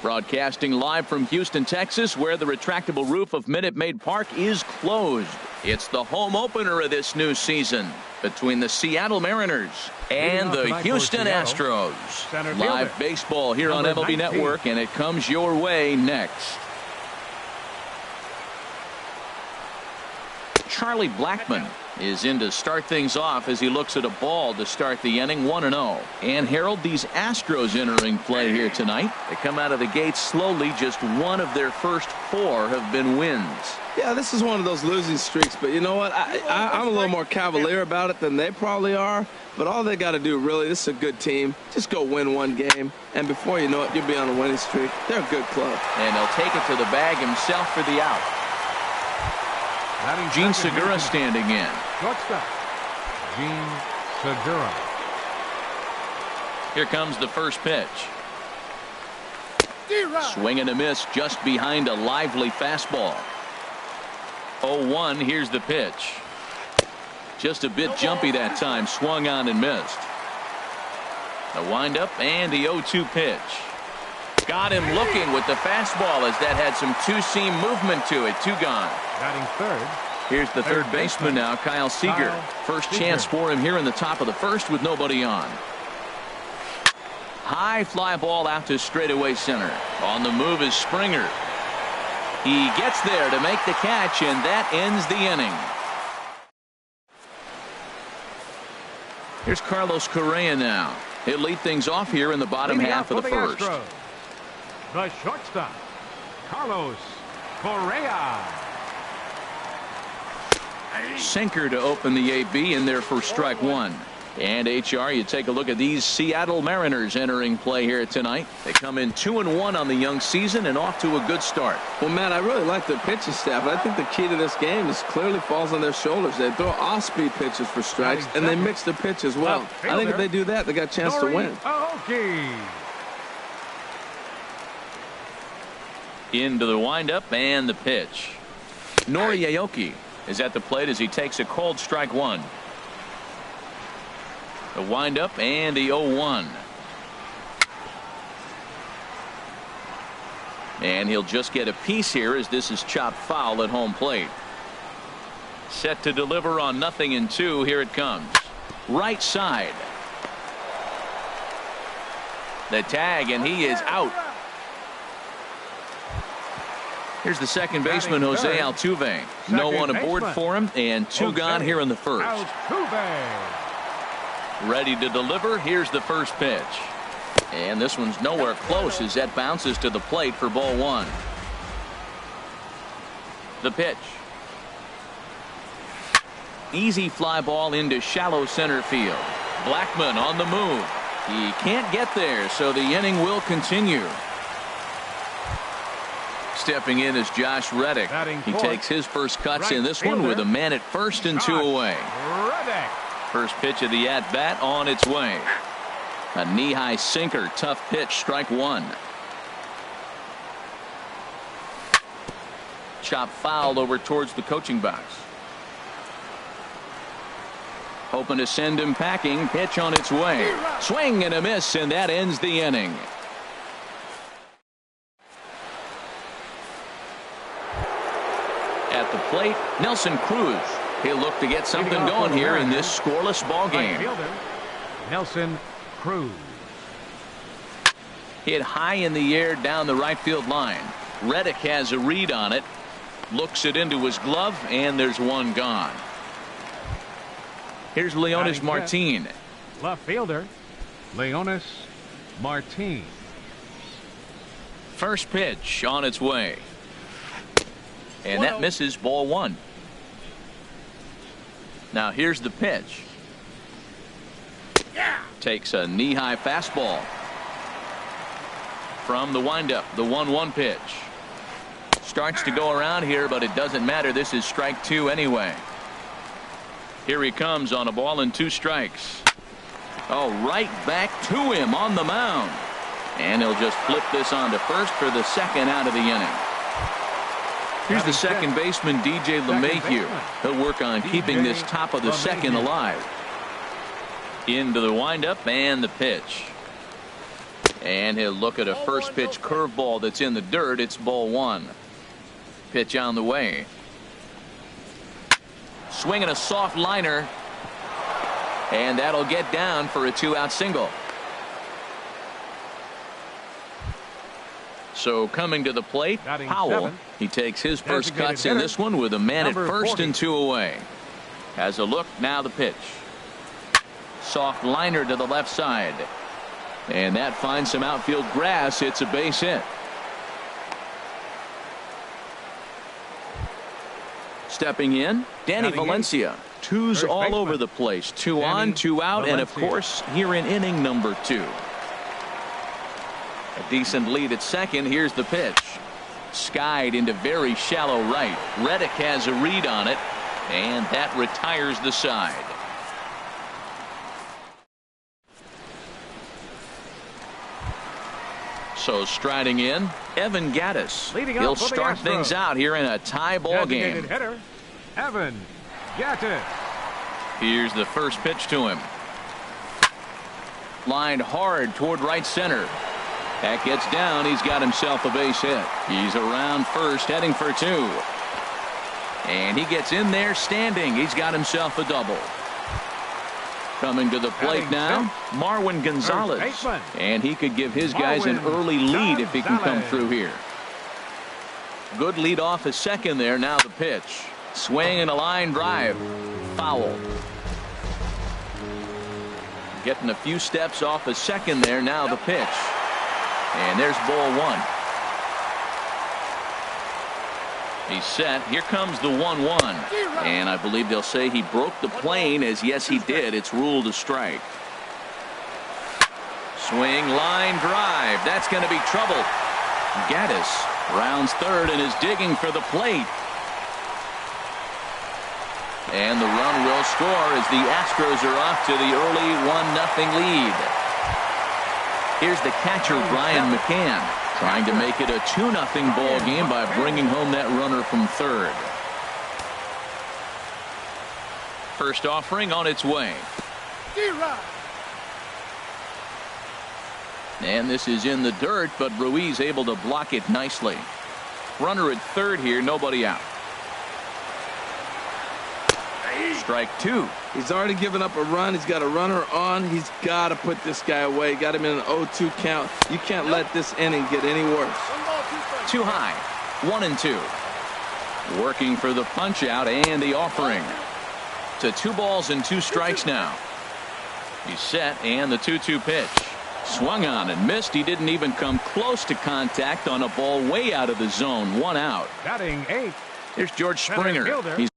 Broadcasting live from Houston, Texas, where the retractable roof of Minute Maid Park is closed. It's the home opener of this new season between the Seattle Mariners and the Houston Astros. Live baseball here on MLB Network, and it comes your way next. Charlie Blackmon is in to start things off as he looks at a ball to start the inning, 1-0. And Harold, these Astros entering play here tonight. They come out of the gates slowly. Just one of their first 4 have been wins. Yeah, this is one of those losing streaks, but you know what? I'm a little more cavalier about it than they probably are. But all they got to do, really, this is a good team. Just go win one game, and before you know it, you'll be on a winning streak. They're a good club. And he'll take it to the bag himself for the out. Gene Segura standing in. Shortstop, Gene Segura. Here comes the first pitch. Swing and a miss just behind a lively fastball. 0-1, here's the pitch. Just a bit jumpy that time, swung on and missed. The windup and the 0-2 pitch. Got him looking with the fastball as that had some two-seam movement to it. 2 gone. Batting third. Here's the third baseman now, Kyle Seager. First chance for him here in the top of the first with nobody on. High fly ball out to straightaway center. On the move is Springer. He gets there to make the catch, and that ends the inning. Here's Carlos Correa now. He'll lead things off here in the bottom half of the first. The shortstop, Carlos Correa. Sinker to open the AB in there for strike 1. And HR, you take a look at these Seattle Mariners entering play here tonight. They come in 2-1 on the young season and off to a good start. Well, Matt, I really like their pitching staff. I think the key to this game is clearly falls on their shoulders. They throw off-speed pitches for strikes, and they mix their pitch as well. I think if they do that, they got a chance to win. Into the windup and the pitch. Nori Aoki is at the plate as he takes a cold strike 1. The windup and the 0-1. And he'll just get a piece here as this is chopped foul at home plate. Set to deliver on 0-2. Here it comes. Right side. The tag, and he is out. Here's the second baseman, Jose Altuve. No one aboard for him, and 2 gone here in the first. Ready to deliver. Here's the first pitch. And this one's nowhere close as that bounces to the plate for ball 1. The pitch. Easy fly ball into shallow center field. Blackmon on the move. He can't get there, so the inning will continue. Stepping in is Josh Reddick. He takes his first cuts in this one with a man at first and 2 away. First pitch of the at-bat on its way. A knee-high sinker, tough pitch, strike 1. Chop fouled over towards the coaching box. Hoping to send him packing. Pitch on its way. Swing and a miss, and that ends the inning. At the plate, Nelson Cruz. He'll look to get something going here in this scoreless ball game. Nelson Cruz. Hit high in the air down the right field line. Reddick has a read on it. Looks it into his glove, and there's 1 gone. Here's Leonis Martin. Left fielder, Leonis Martin. First pitch on its way. And that misses, ball 1. Now here's the pitch. Takes a knee-high fastball. From the windup, the 1-1 pitch. Starts to go around here, but it doesn't matter. This is strike 2 anyway. Here he comes on a ball and 2 strikes. Oh, right back to him on the mound. And he'll just flip this on to first for the second out of the inning. Here's the second baseman, DJ LeMahieu. He'll work on keeping this top of the second alive. Into the windup and the pitch. And he'll look at a first pitch curveball that's in the dirt. It's ball one. Pitch on the way. Swinging a soft liner. And that'll get down for a 2-out single. So coming to the plate, Powell. He takes his first cuts in this one with a man at first and 2 away. Has a look, now the pitch. Soft liner to the left side. And that finds some outfield grass. It's a base hit. Stepping in, Danny Valencia. Twos all over the place. 2 on, 2 out, and of course here in inning number 2. A decent lead at second. Here's the pitch. Skied into very shallow right. Reddick has a read on it, and that retires the side. So striding in, Evan Gattis. He'll start things out here in a tie ball game. Hitter, Evan Gattis. Here's the first pitch to him. Lined hard toward right center. That gets down. He's got himself a base hit. He's around first, heading for 2. And he gets in there standing. He's got himself a double. Coming to the plate now, Marwin Gonzalez. And he could give his guys an early lead if he can come through here. Good lead off at second there. Now the pitch. Swing and a line drive. Foul. Getting a few steps off a second there. Now the pitch. And there's ball 1. He's set. Here comes the 1-1. And I believe they'll say he broke the plane, as yes he did. It's ruled a strike. Swing, line drive. That's going to be trouble. Gattis rounds third and is digging for the plate. And the run will score as the Astros are off to the early 1-0 lead. Here's the catcher, Brian McCann, trying to make it a 2-0 ball game by bringing home that runner from third. First offering on its way. And this is in the dirt, but Ruiz able to block it nicely. Runner at third here, nobody out. Strike 2. He's already given up a run. He's got a runner on. He's got to put this guy away. Got him in an 0-2 count. You can't let this inning get any worse. Too high. 1-2. Working for the punch out and the offering. To 2 balls and 2 strikes now. He's set, and the 2-2 pitch. Swung on and missed. He didn't even come close to contact on a ball way out of the zone. 1 out. Batting 8. Here's George Springer. He's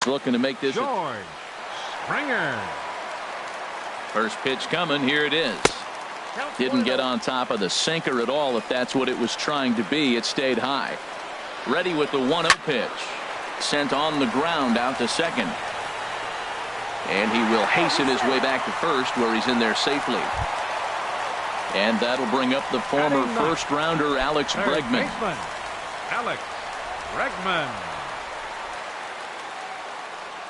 looking to make this. George Springer. First pitch coming. Here it is. Didn't get on top of the sinker at all, if that's what it was trying to be. It stayed high. Ready with the 1-0 pitch. Sent on the ground out to second. And he will hasten his way back to first, where he's in there safely. And that'll bring up the former first rounder Alex Bregman. Alex Bregman.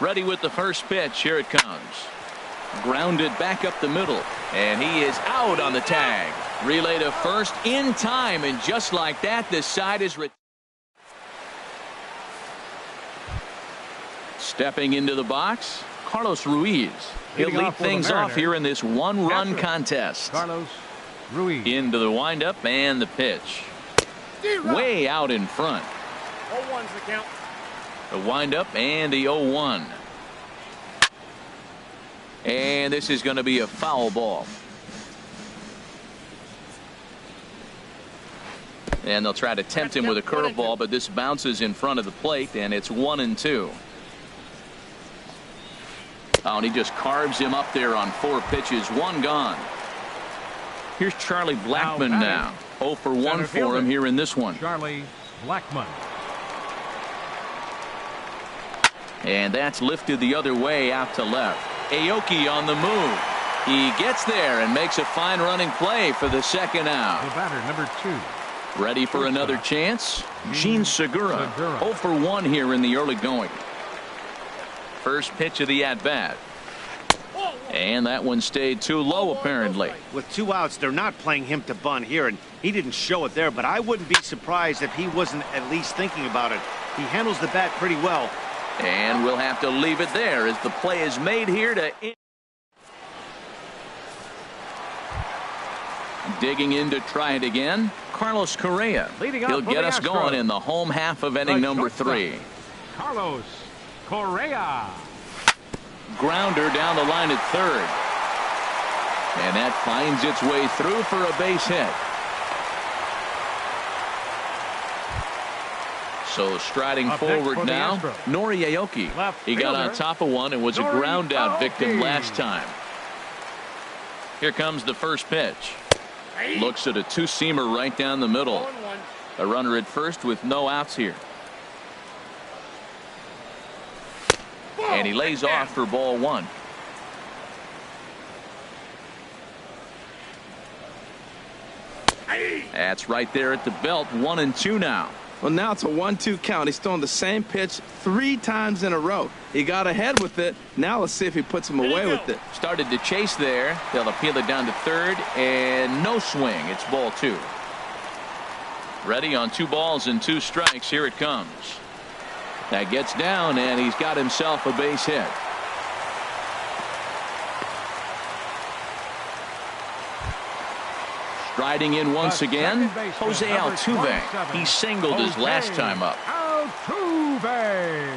Ready with the first pitch. Here it comes. Grounded back up the middle. And he is out on the tag. Relay to first in time. And just like that, this side is stepping into the box. Carlos Ruiz. He'll lead things off here in this 1-run contest. Carlos Ruiz. Into the windup and the pitch. Way out in front. 0-1's the count. The windup and the 0-1. And this is going to be a foul ball. And they'll try to tempt him with a curveball, but this bounces in front of the plate, and it's 1-2. Oh, and he just carves him up there on 4 pitches. 1 gone. Here's Charlie Blackmon now. 0 for 1 for him here in this one. Charlie Blackmon. And that's lifted the other way out to left. Aoki on the move. He gets there and makes a fine running play for the second out. The batter, number 2. Ready for another chance? Gene Segura. 0 for 1 here in the early going. First pitch of the at-bat. And that one stayed too low, apparently. With 2 outs, they're not playing him to bunt here, and he didn't show it there, but I wouldn't be surprised if he wasn't at least thinking about it. He handles the bat pretty well. And we'll have to leave it there as the play is made here to... Digging in to try it again, Carlos Correa. He'll get us going in the home half of inning number 3. Carlos Correa. Grounder down the line at third. And that finds its way through for a base hit. So striding forward now, Nori Aoki. He got on top of one and was a ground out victim last time. Here comes the first pitch. Looks at a two-seamer right down the middle. A runner at first with no outs here. And he lays off for ball 1. That's right there at the belt. 1-2 now. Well, now it's a 1-2 count. He's throwing the same pitch 3 times in a row. He got ahead with it. Now let's see if he puts him away with it. Started to chase there. They'll appeal it down to third, and no swing. It's ball 2. Ready on 2 balls and 2 strikes. Here it comes. That gets down, and he's got himself a base hit. Striding in once again, Jose Altuve. He singled his last time up. Altuve.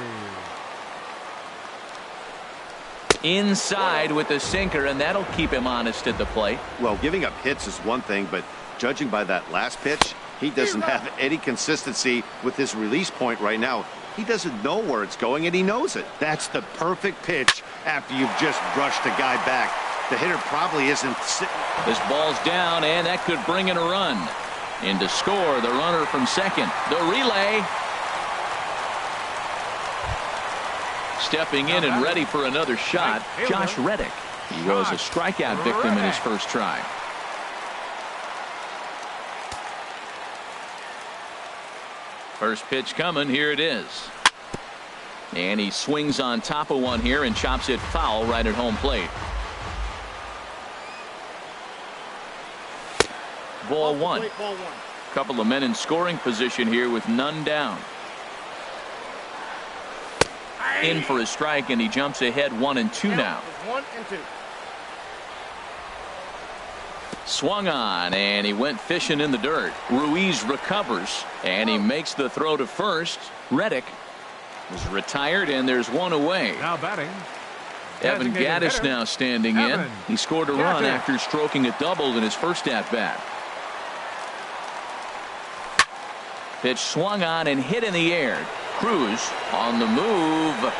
Inside with the sinker, and that'll keep him honest at the plate. Well, giving up hits is one thing, but judging by that last pitch, he doesn't have any consistency with his release point right now. He doesn't know where it's going, and he knows it. That's the perfect pitch after you've just brushed a guy back. The hitter probably isn't sitting. This ball's down, and that could bring in a run. In to score, the runner from second. The relay. Stepping in and ready for another shot, Josh Reddick. He was a strikeout victim in his first try. First pitch coming. Here it is. And he swings on top of one here and chops it foul right at home plate. Ball 1. Couple of men in scoring position here with none down. In for a strike, and he jumps ahead 1-2 now. 1-2. Swung on, and he went fishing in the dirt. Ruiz recovers, and he makes the throw to first. Reddick is retired, and there's one away. Now batting. Evan Gattis now standing in. He scored a run after stroking a double in his first at-bat. Pitch swung on and hit in the air. Cruz on the move.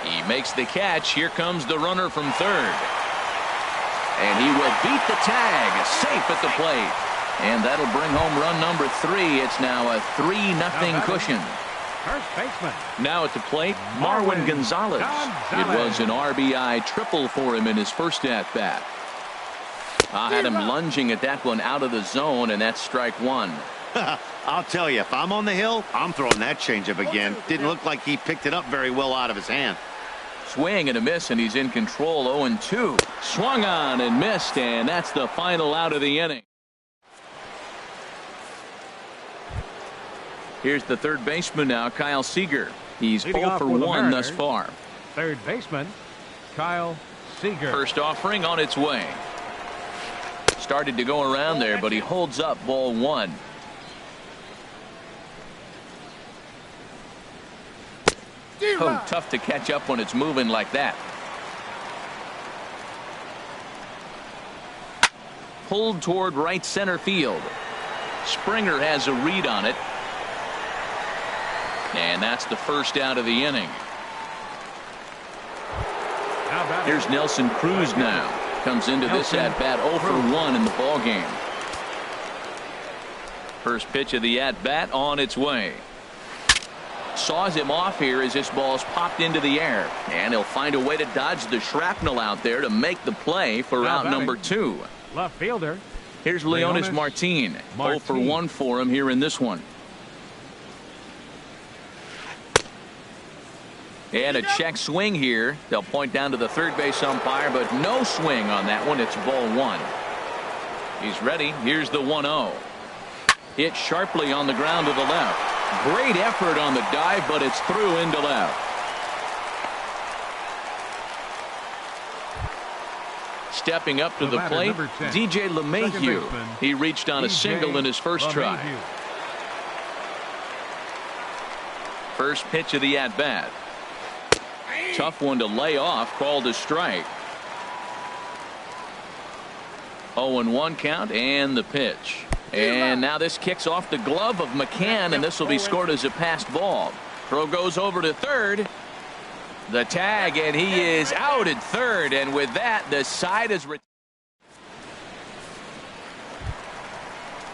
He makes the catch. Here comes the runner from third. And he will beat the tag. Safe at the plate. And that'll bring home run number 3. It's now a 3-0 cushion. First baseman. Now at the plate, Marwin Gonzalez. It was an RBI triple for him in his first at-bat. I had him lunging at that one out of the zone, and that's strike 1. I'll tell you, if I'm on the hill, I'm throwing that changeup again. Didn't look like he picked it up very well out of his hand. Swing and a miss, and he's in control. 0-2. Swung on and missed, and that's the final out of the inning. Here's the third baseman now, Kyle Seager. He's 0 for 1 thus far. Third baseman, Kyle Seager. First offering on its way. Started to go around there, but he holds up ball 1. Oh, tough to catch up when it's moving like that. Pulled toward right center field. Springer has a read on it. And that's the first out of the inning. Here's Nelson Cruz now. Comes into this at-bat 0 for 1 in the ballgame. First pitch of the at-bat on its way. Saws him off here as this ball's popped into the air. And he'll find a way to dodge the shrapnel out there to make the play for out number 2. Left fielder. Here's Leonis Martin. 0 for 1 for him here in this one. And a check swing here. They'll point down to the third base umpire, but no swing on that one. It's ball one. He's ready. Here's the 1-0. Hit sharply on the ground to the left. Great effort on the dive, but it's through into left. Stepping up to the plate, DJ LeMahieu. He reached on a single in his first try. First pitch of the at-bat. Tough one to lay off, called a strike. 0-1 count and the pitch. And now this kicks off the glove of McCann, and this will be scored as a passed ball. Throw goes over to third. The tag, and he is out at third, and with that, the side is.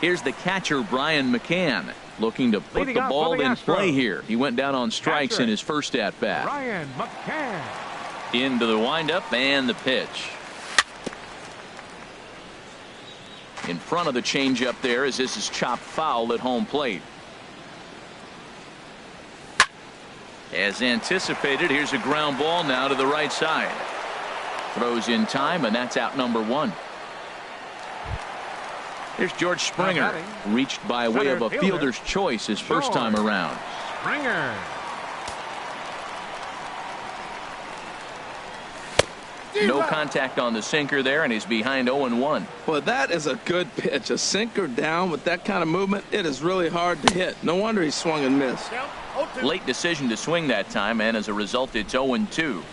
Here's the catcher, Brian McCann, looking to put the ball in play here. He went down on strikes in his first at-bat. Brian McCann. Into the windup and the pitch. In front of the changeup there as this is chopped foul at home plate. As anticipated, here's a ground ball now to the right side. Throws in time, and that's out number one. Here's George Springer, reached by way of a fielder's choice his first time around. Springer. No contact on the sinker there, and he's behind 0-1. Well, that is a good pitch. A sinker down with that kind of movement, it is really hard to hit. No wonder he swung and missed. Late decision to swing that time, and as a result, it's 0-2.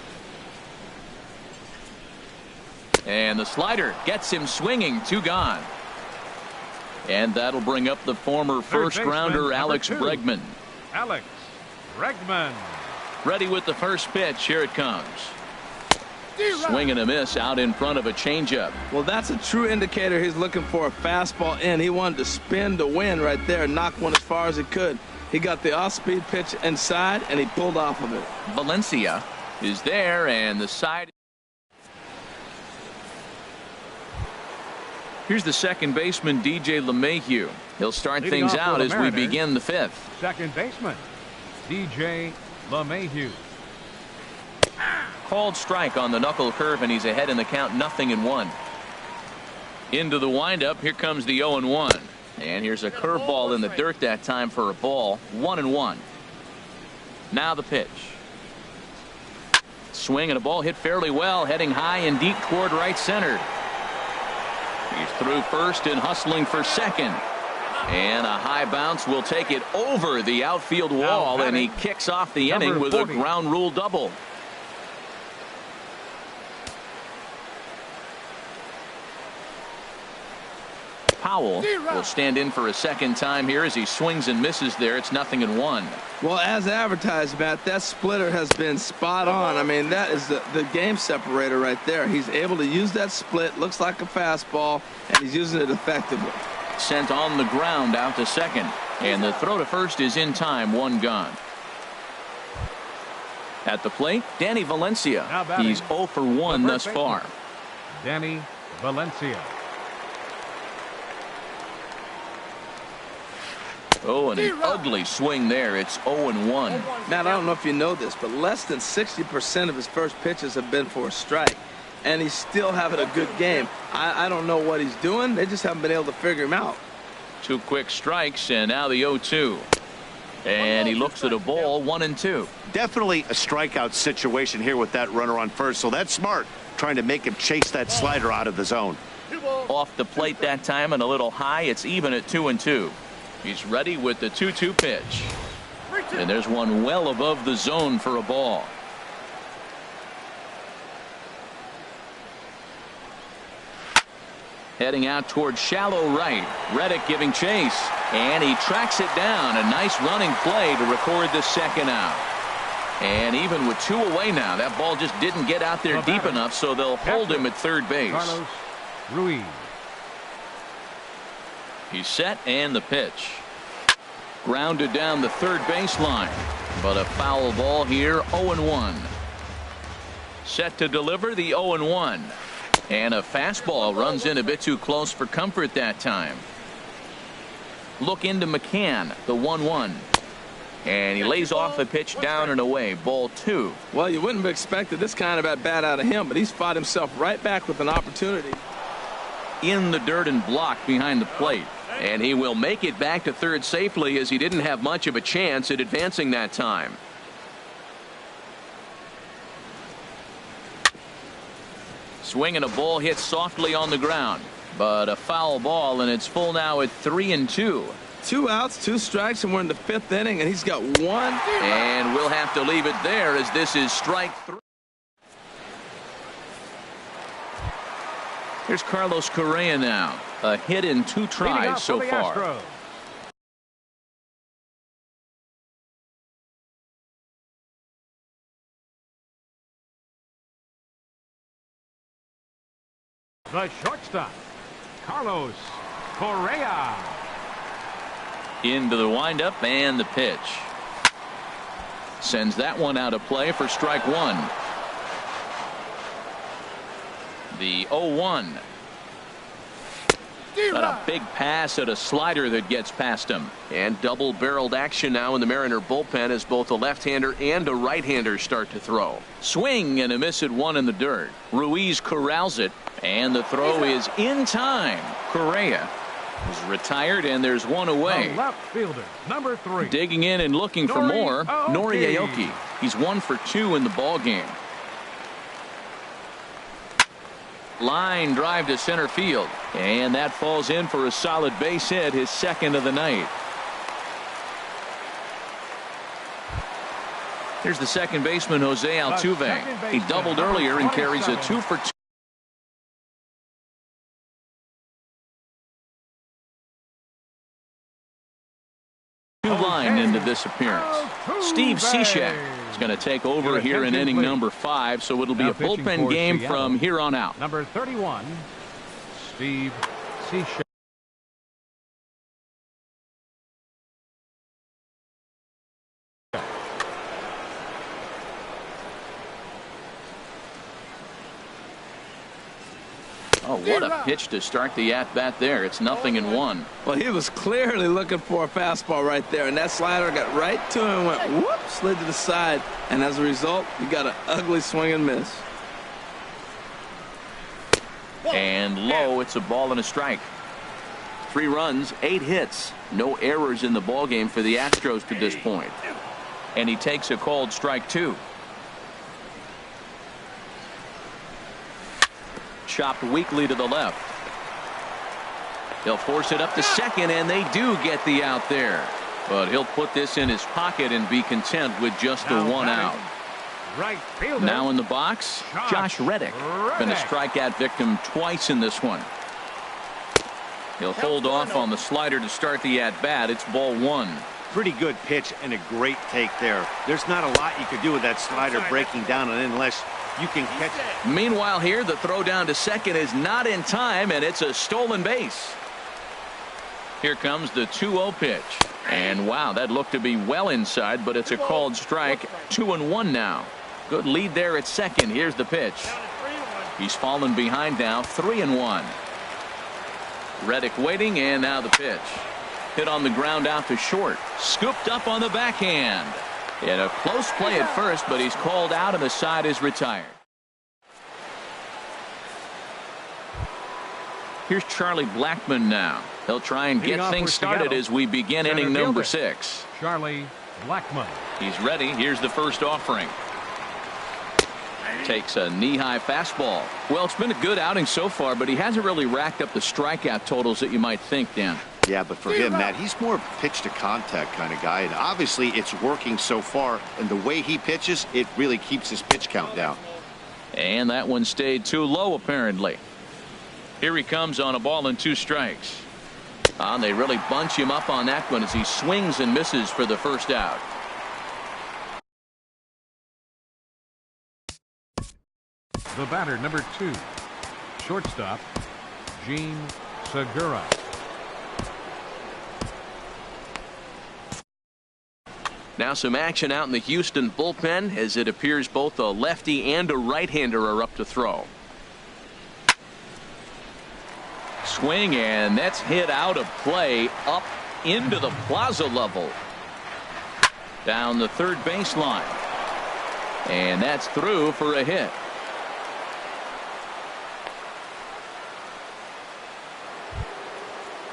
And the slider gets him swinging. 2 gone. And that'll bring up the former first-rounder Alex Bregman. Alex Bregman. Ready with the first pitch. Here it comes. Swing and a miss out in front of a changeup. Well, that's a true indicator he's looking for a fastball in. He wanted to spin to win right there, knock one as far as he could. He got the off-speed pitch inside, and he pulled off of it. Valencia is there, and the side. Here's the second baseman, DJ LeMahieu. He'll start things out as we begin the fifth. Second baseman, DJ LeMahieu. Called strike on the knuckle curve, and he's ahead in the count, 0-1. Into the windup. Here comes the 0-1. And here's a curveball in the dirt that time for a ball. 1-1. Now the pitch. Swing and a ball hit fairly well, heading high and deep toward right center. He's through first and hustling for second. And a high bounce will take it over the outfield wall, and he kicks off the inning with a ground rule double. Powell will stand in for a second time here as he swings and misses there. It's 0-1. Well, as advertised, Matt, that splitter has been spot on. I mean, that is the game separator right there. He's able to use that split. Looks like a fastball, and he's using it effectively. Sent on the ground out to second. And the throw to first is in time. 1 gone. At the plate, Danny Valencia. He's 0 for 1 thus far. Danny Valencia. Oh, and an ugly swing there. It's 0-1. Matt, I don't know if you know this, but less than 60% of his first pitches have been for a strike, and he's still having a good game. I don't know what he's doing. They just haven't been able to figure him out. 2 quick strikes, and now the 0-2. And he looks at a ball, 1-2. Definitely a strikeout situation here with that runner on first, so that's smart, trying to make him chase that slider out of the zone. Off the plate that time and a little high. It's even at 2-2. He's ready with the 2-2 pitch. And there's one well above the zone for a ball. Heading out toward shallow right. Reddick giving chase. And he tracks it down. A nice running play to record the second out. And even with 2 away now, that ball just didn't get out there deep enough, so they'll hold him at third base. Carlos Ruiz. He's set, and the pitch. Grounded down the third baseline, but a foul ball here. 0-1. Set to deliver the 0-1. And a fastball runs in a bit too close for comfort that time. Look into McCann, the 1-1. And he lays off a pitch down and away. Ball 2. Well, you wouldn't have expected this kind of at bat out of him, but he's fought himself right back with an opportunity. In the dirt and blocked behind the plate. And he will make it back to third safely, as he didn't have much of a chance at advancing that time. Swing and a ball hit softly on the ground, but a foul ball, and it's full now at 3-2. 2 outs, 2 strikes, and we're in the 5th inning, and he's got 1. And we'll have to leave it there, as this is strike 3. Here's Carlos Correa now. A hit in 2 tries so far. The shortstop, Carlos Correa. Into the windup and the pitch. Sends that one out of play for strike 1. The 0-1. Got a big pass at a slider that gets past him. And double-barreled action now in the Mariner bullpen as both a left-hander and a right-hander start to throw. Swing and a miss at 1 in the dirt. Ruiz corrals it, and the throw is in time. Correa is retired, and there's 1 away. The left fielder, number 3. Digging in and looking for more, Nori Aoki. He's 1 for 2 in the ball game. Line drive to center field, and that falls in for a solid base hit, his 2nd of the night. Here's the second baseman, Jose Altuve. He doubled earlier and carries a 2 for 2 line into this appearance. Steve Cishek is going to take over here in inning number 5, so it'll be a bullpen game from here on out. Number 31, Steve Cishek. Oh, what a pitch to start the at-bat there. It's 0-1. Well, he was clearly looking for a fastball right there, and that slider got right to him and went whoop, slid to the side, and as a result, he got an ugly swing and miss. And low, it's a ball and a strike. 3 runs, 8 hits. No errors in the ballgame for the Astros to this point. And he takes a called strike 2. Chopped weakly to the left. He'll force it up to second, and they do get the out there. But he'll put this in his pocket and be content with just the 1 out. Right fielder. Now in the box, Josh Reddick. Been a strikeout victim twice in this one. He'll hold off on the slider to start the at-bat. It's ball 1. Pretty good pitch and a great take there. There's not a lot you could do with that slider breaking down unless you can catch it. Meanwhile here, the throw down to second is not in time, and it's a stolen base. Here comes the 2-0 pitch. And wow, that looked to be well inside, but it's a called strike. 2-1 now. Good lead there at second. Here's the pitch. He's fallen behind now. 3-1. Reddick waiting, and now the pitch. Hit on the ground out to short. Scooped up on the backhand. In a close play at first, but he's called out and the side is retired. Here's Charlie Blackmon now. He'll try and get things started as we begin inning number 6. Charlie Blackmon. He's ready. Here's the first offering. Takes a knee-high fastball. Well, it's been a good outing so far, but he hasn't really racked up the strikeout totals that you might think, Dan. Yeah, but for him, Matt, he's more pitch to contact kind of guy, and obviously it's working so far, and the way he pitches, it really keeps his pitch count down. And that one stayed too low, apparently. Here he comes on a ball and 2 strikes. They really bunch him up on that one as he swings and misses for the first out. The batter, number 2, shortstop, Gene Segura. Now some action out in the Houston bullpen as it appears both a lefty and a right-hander are up to throw. Swing, and that's hit out of play up into the plaza level. Down the third baseline. And that's through for a hit.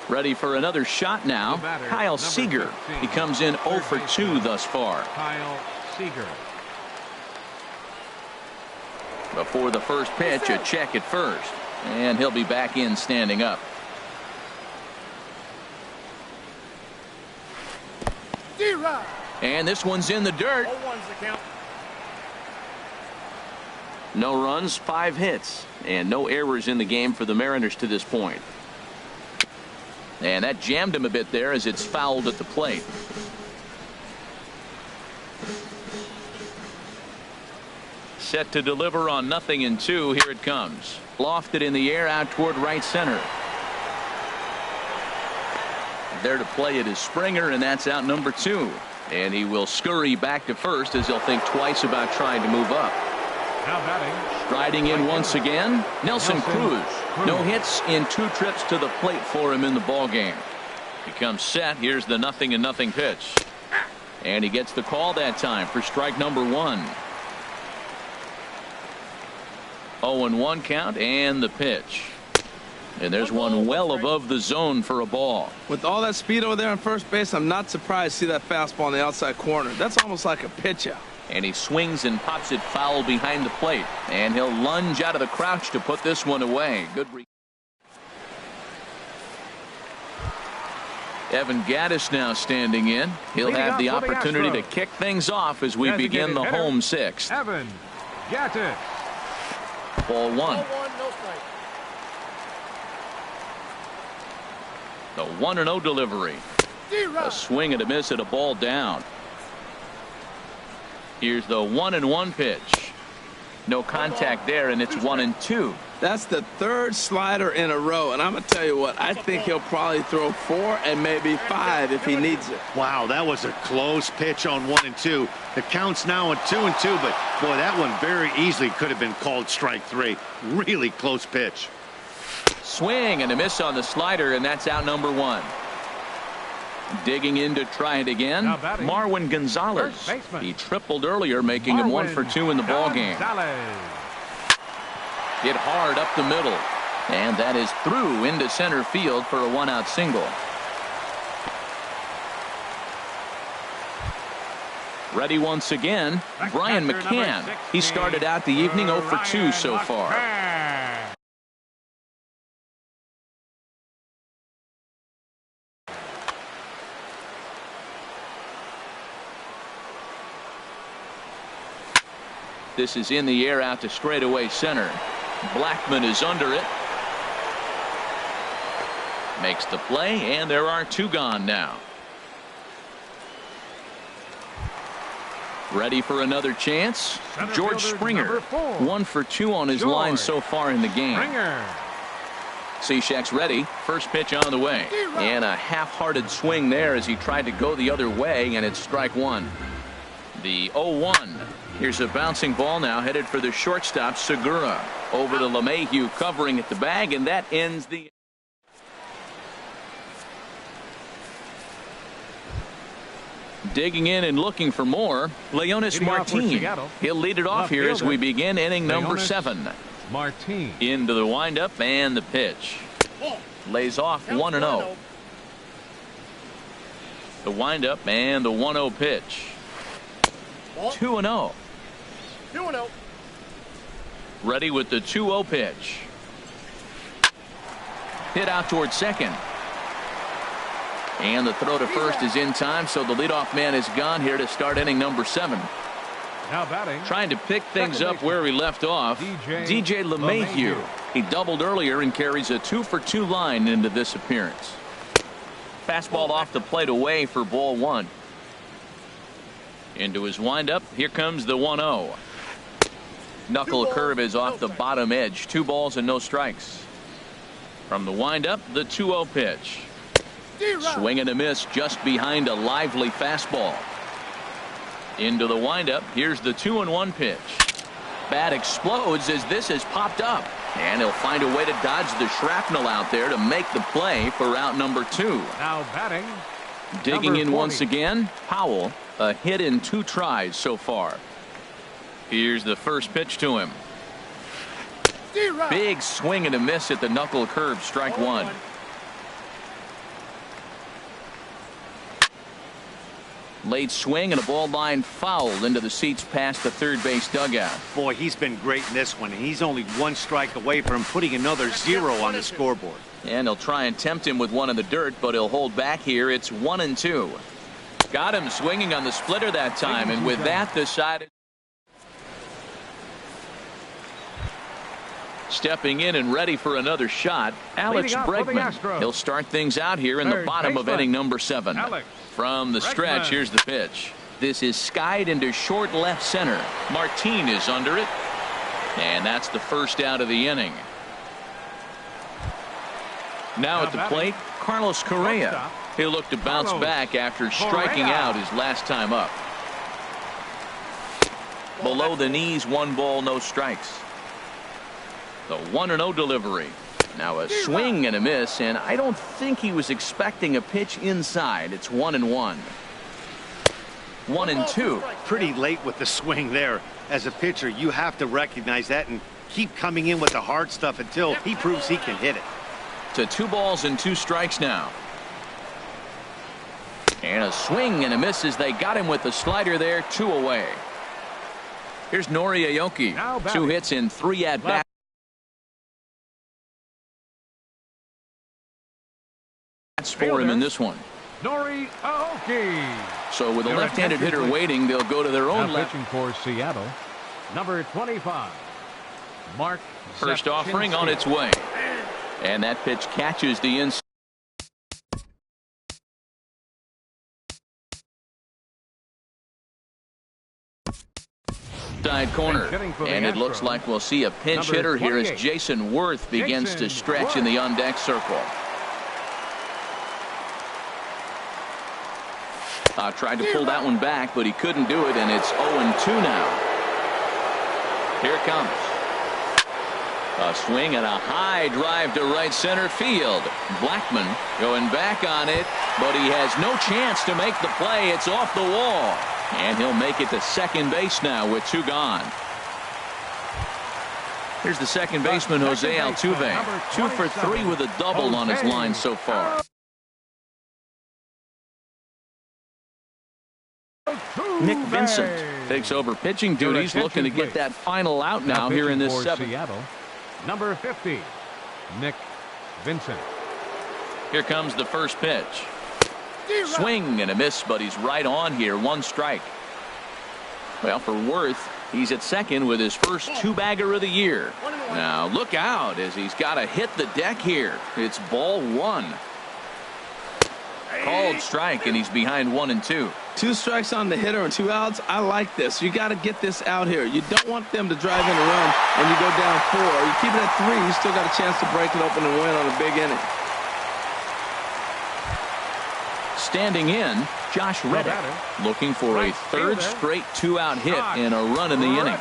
Ready for another shot now. Kyle Seager. He comes in 0 for 2 thus far. Kyle Seager. Before the first pitch, a check at first. And he'll be back in standing up. And this one's in the dirt. 0-1's the count. No runs, 5 hits, and no errors in the game for the Mariners to this point. And that jammed him a bit there as it's fouled at the plate. Set to deliver on 0-2. Here it comes. Lofted in the air out toward right center. There to play it is Springer, and that's out number 2. And he will scurry back to first as he'll think twice about trying to move up. Now batting. Striding in once again, Nelson Cruz. No hits in 2 trips to the plate for him in the ball game. He comes set. Here's the 0-0 pitch. And he gets the call that time for strike number 1. 0-1 count and the pitch. And there's one well above the zone for a ball. With all that speed over there on first base, I'm not surprised to see that fastball in the outside corner. That's almost like a pitch-out. And he swings and pops it foul behind the plate. And he'll lunge out of the crouch to put this one away. Good. Evan Gattis now standing in. He'll have the opportunity to kick things off as we begin the home 6th. Evan Gattis. Ball 1. 0-1, no strike. The 1-0 delivery. A swing and a miss at a ball down. Here's the 1-1 pitch. No contact there, and it's 1-2. That's the 3rd slider in a row, and I'm going to tell you what, I think he'll probably throw 4 and maybe 5 if he needs it. Wow, that was a close pitch on 1-2. The count's now at 2-2, but boy, that one very easily could have been called strike 3. Really close pitch. Swing and a miss on the slider, and that's out number 1. Digging in to try it again, Marwin Gonzalez. He tripled earlier, making him 1 for 2 in the ball game. Hit hard up the middle, and that is through into center field for a 1-out single. Ready once again, Brian McCann. He started out the evening 0 for 2 so far. This is in the air out to straightaway center. Blackman is under it. Makes the play, and there are 2 gone now. Ready for another chance. George Springer. 1 for 2 on his line so far in the game. Cishek's ready. First pitch on the way. And a half-hearted swing there as he tried to go the other way, and it's strike 1. The 0-1. Here's a bouncing ball now headed for the shortstop, Segura. Over to LeMahieu covering at the bag, and that ends the. Digging in and looking for more, Leonis Martin. He'll lead it off here as we begin inning number 7. Martin. Into the windup and the pitch. Lays off 1-0. The windup and the 1-0 pitch. 2-0. 2-0. Ready with the 2-0 pitch. Hit out towards second. And the throw to first is in time, so the leadoff man is gone here to start inning number 7. Now batting. Trying to pick things up where he left off. DJ LeMahieu. He doubled earlier and carries a 2 for 2 line into this appearance. Fastball off the plate away for ball 1. Into his windup. Here comes the 1-0. Knuckle curve is off the bottom edge. 2 balls and no strikes. From the windup, the 2-0 pitch. Swing and a miss just behind a lively fastball. Into the windup. Here's the 2-1 pitch. Bat explodes as this has popped up. And he'll find a way to dodge the shrapnel out there to make the play for out number 2. Now batting. Digging in 40. once again, Powell, a hit in 2 tries so far. Here's the first pitch to him. Big swing and a miss at the knuckle curve, strike 1. Late swing and a ball line foul into the seats past the third base dugout. Boy, he's been great in this one. He's only 1 strike away from putting another 0 on the scoreboard. And they'll try and tempt him with one in the dirt, but he'll hold back here. It's 1-2. Got him swinging on the splitter that time, and with that decided. Stepping in and ready for another shot, Alex Bregman. He'll start things out here in the bottom of inning number 7. From the stretch, here's the pitch. This is skied into short left center. Martin is under it. And that's the first out of the inning. Now at the plate, Carlos Correa. He'll look to bounce back after striking out his last time up. Below the knees, 1 ball, no strikes. The 1-0 delivery. Now a swing and a miss, and I don't think he was expecting a pitch inside. It's 1-1. 1-2. Pretty late with the swing there. As a pitcher, you have to recognize that and keep coming in with the hard stuff until he proves he can hit it. To 2 balls and 2 strikes now. And a swing and a miss as they got him with the slider there. 2 away. Here's Nori Aoki. 2 hits in 3 at-bats for him in this one. Nori Aoki. So with a left-handed hitter waiting, they'll go to their own now left. Pitching for Seattle, number 25, Mark. First offering on its way. And that pitch catches the inside corner. And it looks like we'll see a pinch hitter here as Jason Worth begins to stretch in the on-deck circle. Tried to pull that one back, but he couldn't do it, and it's 0-2 now. Here it comes. A swing and a high drive to right center field. Blackman going back on it, but he has no chance to make the play. It's off the wall, and he'll make it to second base now with 2 gone. Here's the second baseman, Jose Altuve. 2 for 3 with a double on his line so far. Nick Vincent takes over pitching duties, looking to get that final out now here in this 7th. Seattle, number 50, Nick Vincent. Here comes the first pitch. Swing and a miss, but he's right on here. 1 strike. Well, for Worth, he's at second with his first 2-bagger of the year. Now look out as he's got to hit the deck here. It's ball 1. Called strike, and he's behind 1-2. 2 strikes on the hitter and 2 outs. I like this. You got to get this out here. You don't want them to drive in a run and you go down 4. You keep it at 3. You still got a chance to break it open and win on a big inning. Standing in, Josh Reddick, looking for a 3rd straight 2-out hit and a run in the inning.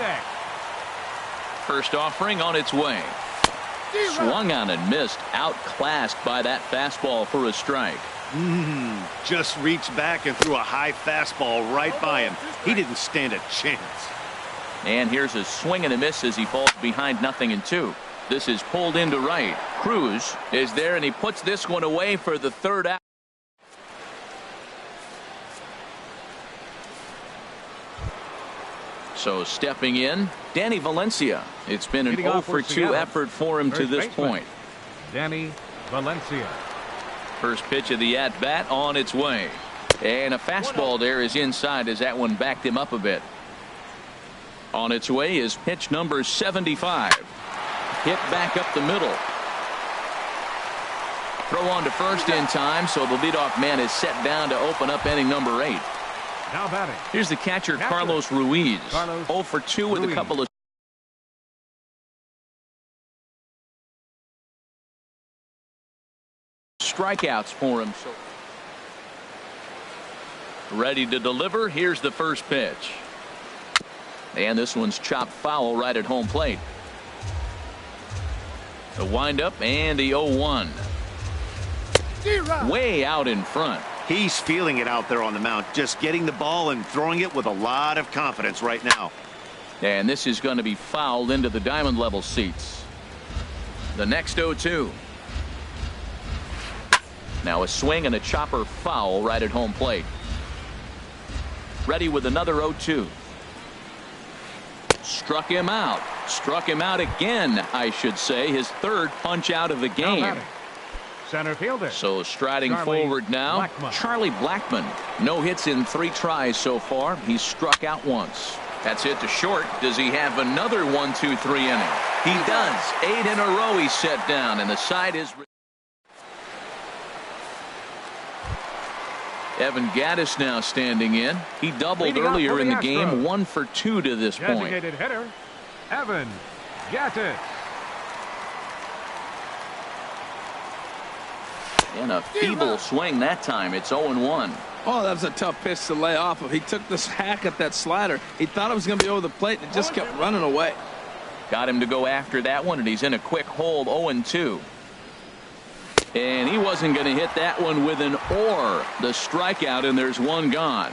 First offering on its way. Swung on and missed, outclassed by that fastball for a strike. Just reached back and threw a high fastball right by him. He didn't stand a chance. And here's a swing and a miss as he falls behind 0-2. This is pulled into right. Cruz is there, and he puts this one away for the 3rd out. So stepping in, Danny Valencia. It's been an 0-for-2 effort for him to this point. Danny Valencia. First pitch of the at-bat on its way. And a fastball there is inside as that one backed him up a bit. On its way is pitch number 75. Hit back up the middle. Throw on to first in time, so the leadoff man is set down to open up inning number 8. Now batting. Here's the catcher, Carlos Ruiz. 0-for-2 with a couple of strikeouts for him. So ready to deliver. Here's the first pitch. And this one's chopped foul right at home plate. The windup and the 0-1. Way out in front. He's feeling it out there on the mound, just getting the ball and throwing it with a lot of confidence right now. And this is going to be fouled into the diamond level seats. The next 0-2. Now a swing and a chopper foul right at home plate. Ready with another 0-2. Struck him out. Struck him out again, I should say. His third punch out of the game. Center fielder. So striding Charlie forward now, Blackmon. Charlie Blackmon. No hits in 3 tries so far. He's struck out once. That's hit to short. Does he have another 1-2-3 inning? He does. 8 in a row he's set down, and the side is... Evan Gattis now standing in. He doubled Leading off earlier for in the the game, Astros. 1 for 2 to this point. Designated hitter, Evan Gattis. And a feeble swing that time. It's 0-1. Oh, that was a tough pitch to lay off of. He took this hack at that slider. He thought it was going to be over the plate, and it just kept running away. Got him to go after that one, and he's in a quick hold, 0-2. And he wasn't going to hit that one with an or. The strikeout, and there's one gone.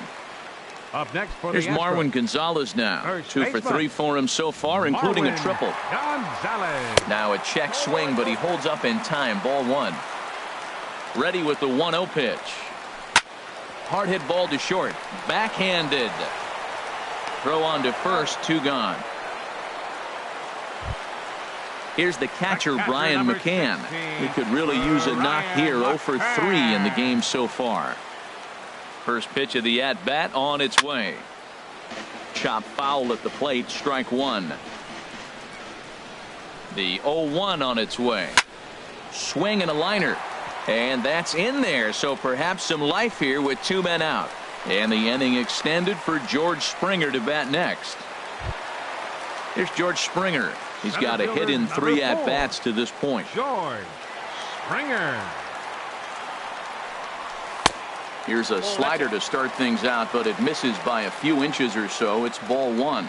Up next for Here's the Astros, Marwin Gonzalez now. First 2 for 3 for him so far, including a Marwin triple. Gonzalez. Now a check swing, but he holds up in time. Ball 1. Ready with the 1-0 pitch. Hard hit ball to short. Backhanded. Throw on to first. 2 gone. Here's the catcher, Brian number McCann. 16, He could really use a knock here. 0 for 3 in the game so far. First pitch of the at-bat on its way. Chop foul at the plate. Strike 1. The 0-1 on its way. Swing and a liner. And that's in there. So perhaps some life here with 2 men out. And the inning extended for George Springer to bat next. Here's George Springer. He's got a hit in 3 at-bats to this point. George Springer. Here's a slider to start things out, but it misses by a few inches or so. It's ball 1.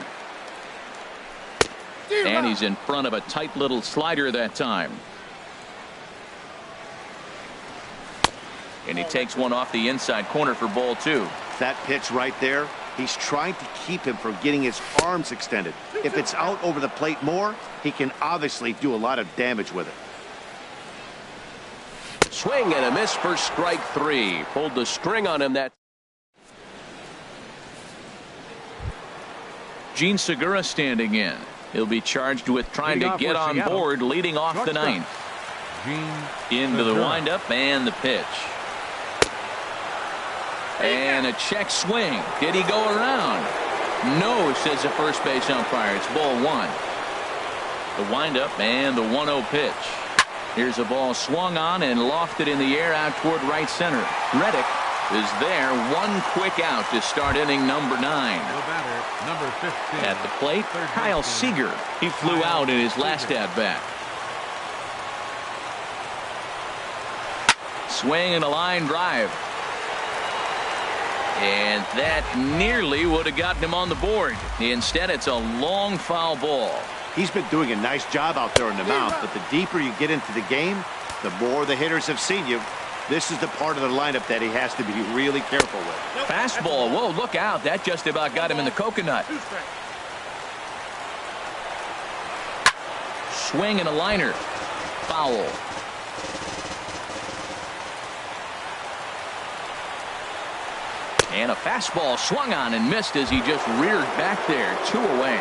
And he's in front of a tight little slider that time. And he takes one off the inside corner for ball 2. That pitch right there, he's trying to keep him from getting his arms extended. If it's out over the plate more, he can obviously do a lot of damage with it. Swing and a miss for strike 3. Pulled the string on him. That Gene Segura standing in. He'll be charged with trying to get on board, leading off the 9th. Into the windup and the pitch. And a check swing. Did he go around? No, says the first base umpire. It's ball 1. The windup and the 1-0 pitch. Here's a ball swung on and lofted in the air out toward right center. Reddick is there. 1 quick out to start inning number 9. Number 15. At the plate, Kyle Seager. He flew out in his last at-bat. Swing and a line drive. And that nearly would have gotten him on the board. Instead, it's a long foul ball. He's been doing a nice job out there on the mound, but the deeper you get into the game, the more the hitters have seen you. This is the part of the lineup that he has to be really careful with. Fastball. Whoa, look out. That just about got him in the coconut. Swing and a liner. Foul. And a fastball swung on and missed as he just reared back there. 2 away.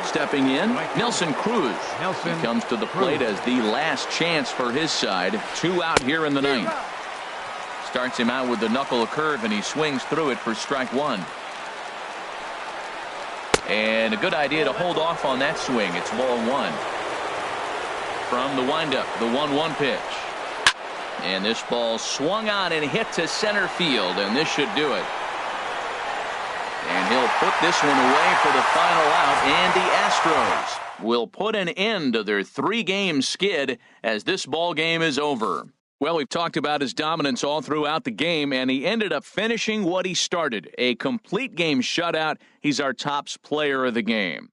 Stepping in, Nelson Cruz. He comes to the plate as the last chance for his side. 2 out here in the 9th. Starts him out with the knuckle curve, and he swings through it for strike 1. And a good idea to hold off on that swing. It's ball 1. From the windup, the 1-1 pitch. And this ball swung on and hit to center field, and this should do it. And he'll put this one away for the final out, and the Astros will put an end to their 3-game skid as this ball game is over. Well, we've talked about his dominance all throughout the game, and he ended up finishing what he started, a complete game shutout. He's our top player of the game.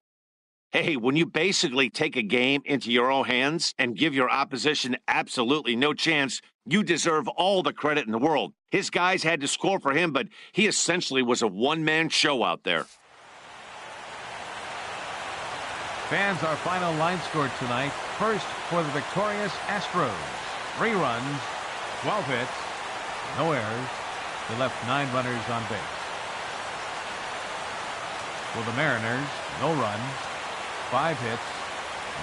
Hey, when you basically take a game into your own hands and give your opposition absolutely no chance, you deserve all the credit in the world. His guys had to score for him, but he essentially was a one-man show out there. Fans, our final line score tonight. First for the victorious Astros. 3 runs, 12 hits, no errors. They left 9 runners on base. For the Mariners, no runs, 5 hits,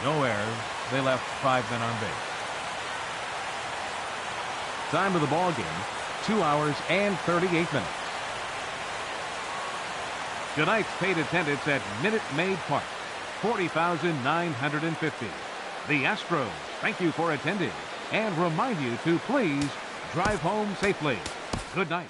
no errors. They left 5 men on base. Time of the ball game, 2 hours and 38 minutes. Tonight's paid attendance at Minute Maid Park, 40,950. The Astros thank you for attending and remind you to please drive home safely. Good night.